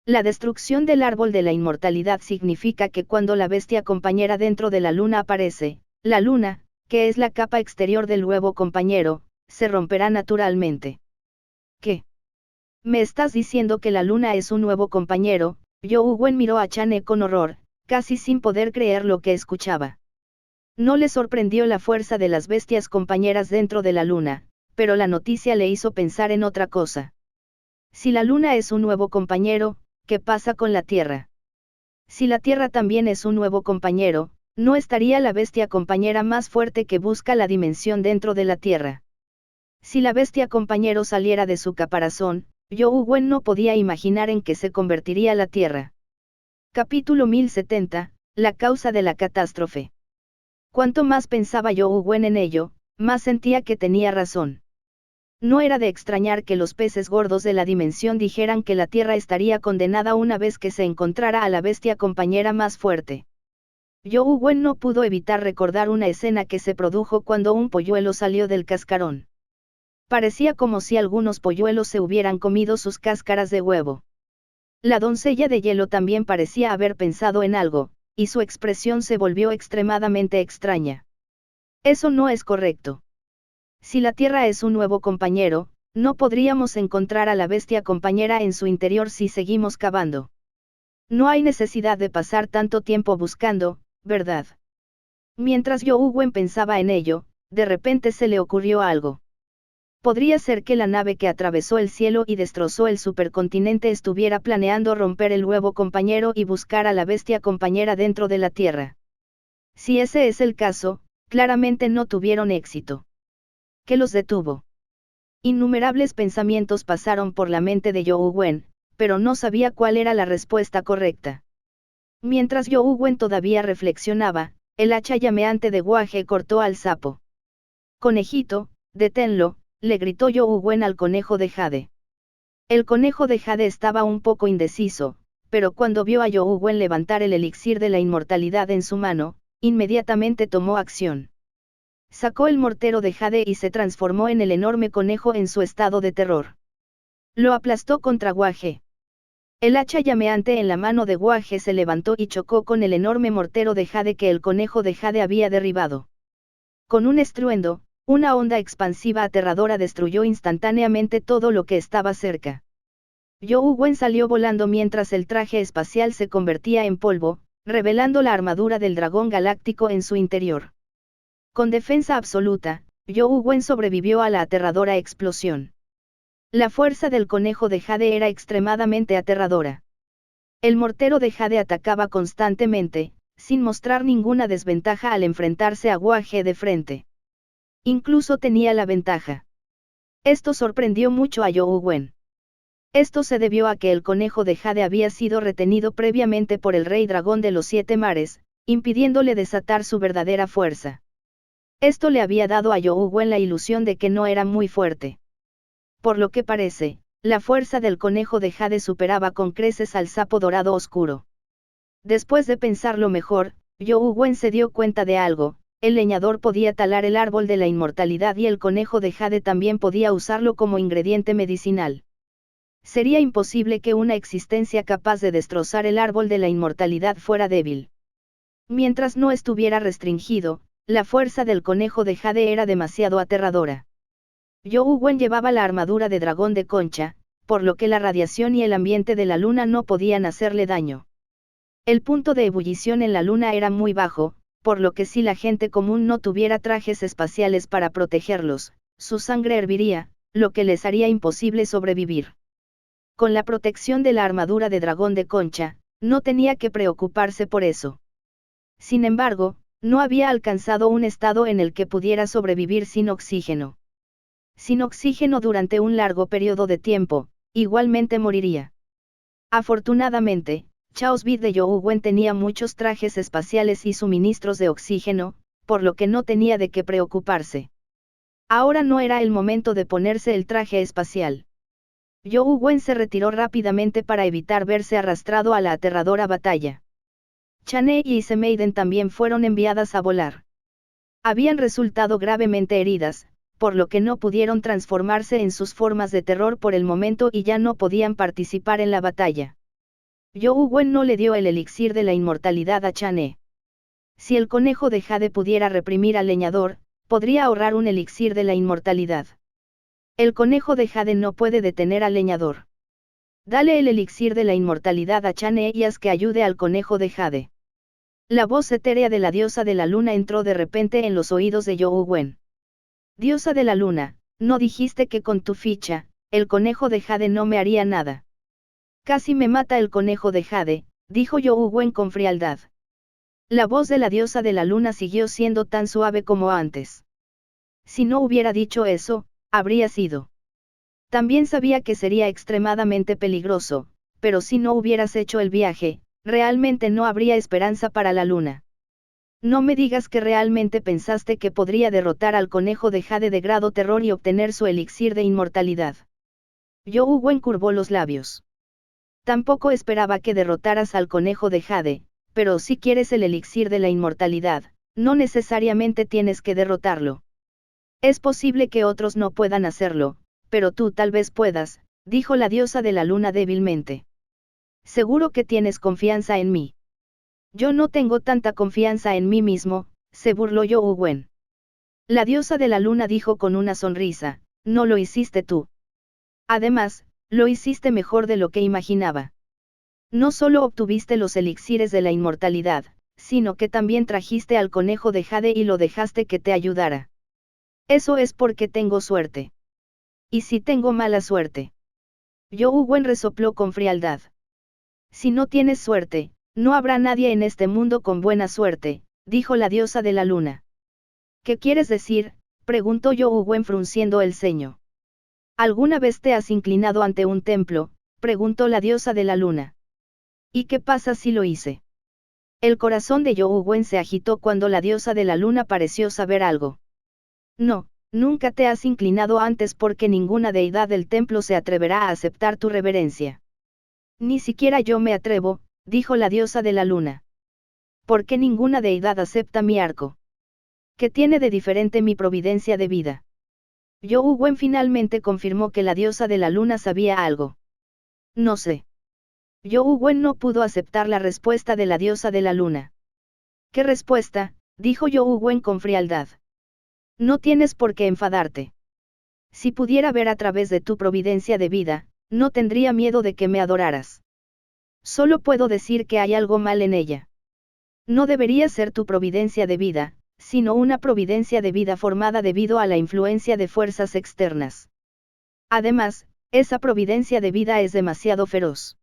La destrucción del árbol de la inmortalidad significa que cuando la bestia compañera dentro de la luna aparece, la luna, que es la capa exterior del huevo compañero, se romperá naturalmente. ¿Qué? ¿Me estás diciendo que la luna es un nuevo compañero? Youwen miró a Chané con horror, casi sin poder creer lo que escuchaba. No le sorprendió la fuerza de las bestias compañeras dentro de la luna, pero la noticia le hizo pensar en otra cosa. Si la luna es un nuevo compañero, ¿qué pasa con la Tierra? Si la Tierra también es un nuevo compañero, ¿no estaría la bestia compañera más fuerte que busca la dimensión dentro de la Tierra? Si la bestia compañero saliera de su caparazón, Youwen no podía imaginar en qué se convertiría la Tierra. Capítulo 1070, la causa de la catástrofe. Cuanto más pensaba Youwen en ello, más sentía que tenía razón. No era de extrañar que los peces gordos de la dimensión dijeran que la Tierra estaría condenada una vez que se encontrara a la bestia compañera más fuerte. Youwen no pudo evitar recordar una escena que se produjo cuando un polluelo salió del cascarón. Parecía como si algunos polluelos se hubieran comido sus cáscaras de huevo. La doncella de hielo también parecía haber pensado en algo, y su expresión se volvió extremadamente extraña. Eso no es correcto. Si la Tierra es un nuevo compañero, no podríamos encontrar a la bestia compañera en su interior si seguimos cavando. No hay necesidad de pasar tanto tiempo buscando, ¿verdad? Mientras Youwen pensaba en ello, de repente se le ocurrió algo. Podría ser que la nave que atravesó el cielo y destrozó el supercontinente estuviera planeando romper el huevo compañero y buscar a la bestia compañera dentro de la Tierra. Si ese es el caso, claramente no tuvieron éxito. ¿Qué los detuvo? Innumerables pensamientos pasaron por la mente de Youwen, pero no sabía cuál era la respuesta correcta. Mientras Youwen todavía reflexionaba, el hacha llameante de Guaje cortó al sapo. «Conejito, deténlo», le gritó Youwen al conejo de jade. El conejo de jade estaba un poco indeciso, pero cuando vio a Youwen levantar el elixir de la inmortalidad en su mano, inmediatamente tomó acción. Sacó el mortero de jade y se transformó en el enorme conejo en su estado de terror. Lo aplastó contra Guaje. El hacha llameante en la mano de Guaje se levantó y chocó con el enorme mortero de jade que el conejo de jade había derribado. Con un estruendo, una onda expansiva aterradora destruyó instantáneamente todo lo que estaba cerca. Youwen salió volando mientras el traje espacial se convertía en polvo, revelando la armadura del dragón galáctico en su interior. Con defensa absoluta, Youwen sobrevivió a la aterradora explosión. La fuerza del conejo de jade era extremadamente aterradora. El mortero de jade atacaba constantemente, sin mostrar ninguna desventaja al enfrentarse a Guaje de frente. Incluso tenía la ventaja. Esto sorprendió mucho a Youwen. Esto se debió a que el conejo de jade había sido retenido previamente por el rey dragón de los 7 mares, impidiéndole desatar su verdadera fuerza. Esto le había dado a Youwen la ilusión de que no era muy fuerte. Por lo que parece, la fuerza del conejo de jade superaba con creces al sapo dorado oscuro. Después de pensarlo mejor, Youwen se dio cuenta de algo: el leñador podía talar el árbol de la inmortalidad y el conejo de jade también podía usarlo como ingrediente medicinal. Sería imposible que una existencia capaz de destrozar el árbol de la inmortalidad fuera débil. Mientras no estuviera restringido, la fuerza del conejo de jade era demasiado aterradora. Youwen llevaba la armadura de dragón de concha, por lo que la radiación y el ambiente de la luna no podían hacerle daño. El punto de ebullición en la luna era muy bajo, por lo que si la gente común no tuviera trajes espaciales para protegerlos, su sangre herviría, lo que les haría imposible sobrevivir. Con la protección de la armadura de dragón de concha, no tenía que preocuparse por eso. Sin embargo, no había alcanzado un estado en el que pudiera sobrevivir sin oxígeno. Sin oxígeno durante un largo periodo de tiempo, igualmente moriría. Afortunadamente, Chaos Bid de Youwen tenía muchos trajes espaciales y suministros de oxígeno, por lo que no tenía de qué preocuparse. Ahora no era el momento de ponerse el traje espacial. Youwen se retiró rápidamente para evitar verse arrastrado a la aterradora batalla. Chane y Isemaiden también fueron enviadas a volar. Habían resultado gravemente heridas, por lo que no pudieron transformarse en sus formas de terror por el momento y ya no podían participar en la batalla. Youwen no le dio el elixir de la inmortalidad a Chane. Si el conejo de jade pudiera reprimir al leñador, podría ahorrar un elixir de la inmortalidad. El conejo de jade no puede detener al leñador. Dale el elixir de la inmortalidad a Chane y haz que ayude al conejo de jade. La voz etérea de la diosa de la luna entró de repente en los oídos de Youwen. Diosa de la luna, ¿no dijiste que con tu ficha, el conejo de jade no me haría nada? Casi me mata el conejo de jade, dijo Youwen con frialdad. La voz de la diosa de la luna siguió siendo tan suave como antes. Si no hubiera dicho eso, habría sido. También sabía que sería extremadamente peligroso, pero si no hubieras hecho el viaje, realmente no habría esperanza para la luna. No me digas que realmente pensaste que podría derrotar al conejo de jade de grado terror y obtener su elixir de inmortalidad. Youwen curvó los labios. Tampoco esperaba que derrotaras al conejo de jade, pero si quieres el elixir de la inmortalidad, no necesariamente tienes que derrotarlo. Es posible que otros no puedan hacerlo, pero tú tal vez puedas, dijo la diosa de la luna débilmente. Seguro que tienes confianza en mí. Yo no tengo tanta confianza en mí mismo, se burló Youwen. La diosa de la luna dijo con una sonrisa, no lo hiciste tú. Además, lo hiciste mejor de lo que imaginaba. No solo obtuviste los elixires de la inmortalidad, sino que también trajiste al conejo de jade y lo dejaste que te ayudara. Eso es porque tengo suerte. ¿Y si tengo mala suerte? Youwen resopló con frialdad. Si no tienes suerte, no habrá nadie en este mundo con buena suerte, dijo la diosa de la luna. ¿Qué quieres decir?, preguntó Youwen frunciendo el ceño. ¿Alguna vez te has inclinado ante un templo, preguntó la diosa de la luna. ¿Y qué pasa si lo hice? El corazón de You Wen se agitó cuando la diosa de la luna pareció saber algo. No, nunca te has inclinado antes porque ninguna deidad del templo se atreverá a aceptar tu reverencia. Ni siquiera yo me atrevo, dijo la diosa de la luna. ¿Por qué ninguna deidad acepta mi arco? ¿Qué tiene de diferente mi providencia de vida? You Wen finalmente confirmó que la diosa de la luna sabía algo. No sé. You Wen no pudo aceptar la respuesta de la diosa de la luna. ¿Qué respuesta?, dijo You Wen con frialdad. No tienes por qué enfadarte. Si pudiera ver a través de tu providencia de vida, no tendría miedo de que me adoraras. Solo puedo decir que hay algo mal en ella. No debería ser tu providencia de vida, sino una providencia de vida formada debido a la influencia de fuerzas externas. Además, esa providencia de vida es demasiado feroz.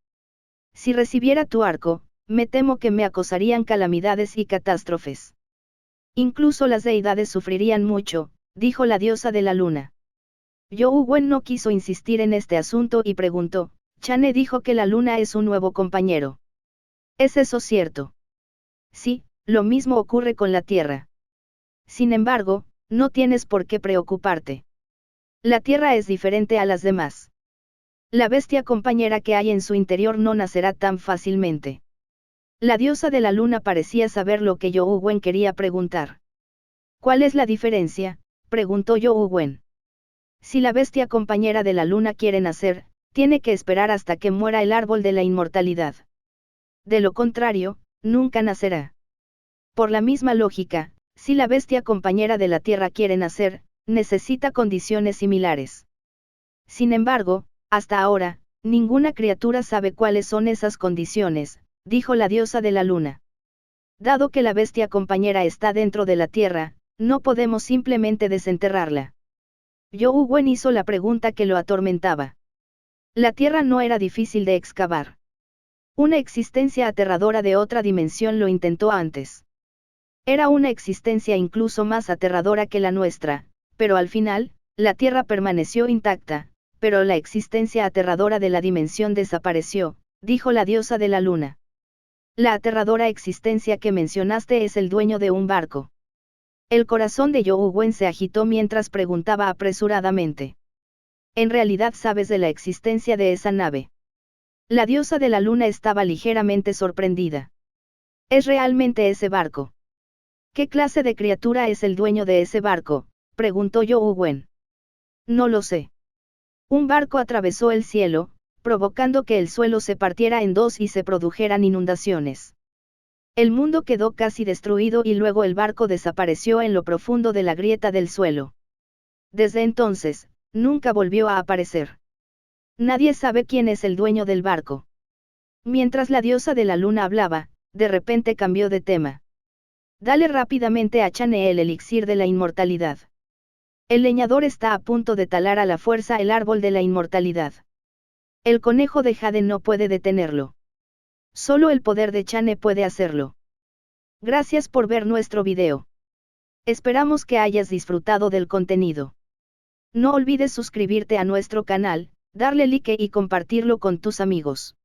Si recibiera tu arco, me temo que me acosarían calamidades y catástrofes. Incluso las deidades sufrirían mucho, dijo la diosa de la luna. You Wen no quiso insistir en este asunto y preguntó, Chane dijo que la luna es un nuevo compañero. ¿Es eso cierto? Sí, lo mismo ocurre con la Tierra. Sin embargo, no tienes por qué preocuparte. La Tierra es diferente a las demás. La bestia compañera que hay en su interior no nacerá tan fácilmente. La diosa de la luna parecía saber lo que You Wen quería preguntar. ¿Cuál es la diferencia?, preguntó You Wen. Si la bestia compañera de la luna quiere nacer, tiene que esperar hasta que muera el árbol de la inmortalidad. De lo contrario, nunca nacerá. Por la misma lógica, si la bestia compañera de la Tierra quiere nacer, necesita condiciones similares. Sin embargo, hasta ahora, ninguna criatura sabe cuáles son esas condiciones, dijo la diosa de la luna. Dado que la bestia compañera está dentro de la Tierra, no podemos simplemente desenterrarla. You Wen hizo la pregunta que lo atormentaba. La Tierra no era difícil de excavar. Una existencia aterradora de otra dimensión lo intentó antes. Era una existencia incluso más aterradora que la nuestra, pero al final, la Tierra permaneció intacta, pero la existencia aterradora de la dimensión desapareció, dijo la diosa de la luna. La aterradora existencia que mencionaste es el dueño de un barco. El corazón de You Wen se agitó mientras preguntaba apresuradamente. ¿En realidad sabes de la existencia de esa nave? La diosa de la luna estaba ligeramente sorprendida. ¿Es realmente ese barco? ¿Qué clase de criatura es el dueño de ese barco?, preguntó You Wen. No lo sé. Un barco atravesó el cielo, provocando que el suelo se partiera en dos y se produjeran inundaciones. El mundo quedó casi destruido y luego el barco desapareció en lo profundo de la grieta del suelo. Desde entonces, nunca volvió a aparecer. Nadie sabe quién es el dueño del barco. Mientras la diosa de la luna hablaba, de repente cambió de tema. Dale rápidamente a Chane el elixir de la inmortalidad. El leñador está a punto de talar a la fuerza el árbol de la inmortalidad. El conejo de Jade no puede detenerlo. Solo el poder de Chane puede hacerlo. Gracias por ver nuestro video. Esperamos que hayas disfrutado del contenido. No olvides suscribirte a nuestro canal, darle like y compartirlo con tus amigos.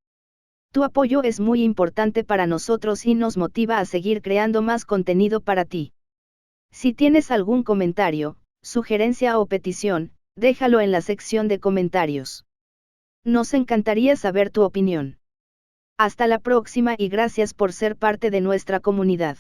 Tu apoyo es muy importante para nosotros y nos motiva a seguir creando más contenido para ti. Si tienes algún comentario, sugerencia o petición, déjalo en la sección de comentarios. Nos encantaría saber tu opinión. Hasta la próxima y gracias por ser parte de nuestra comunidad.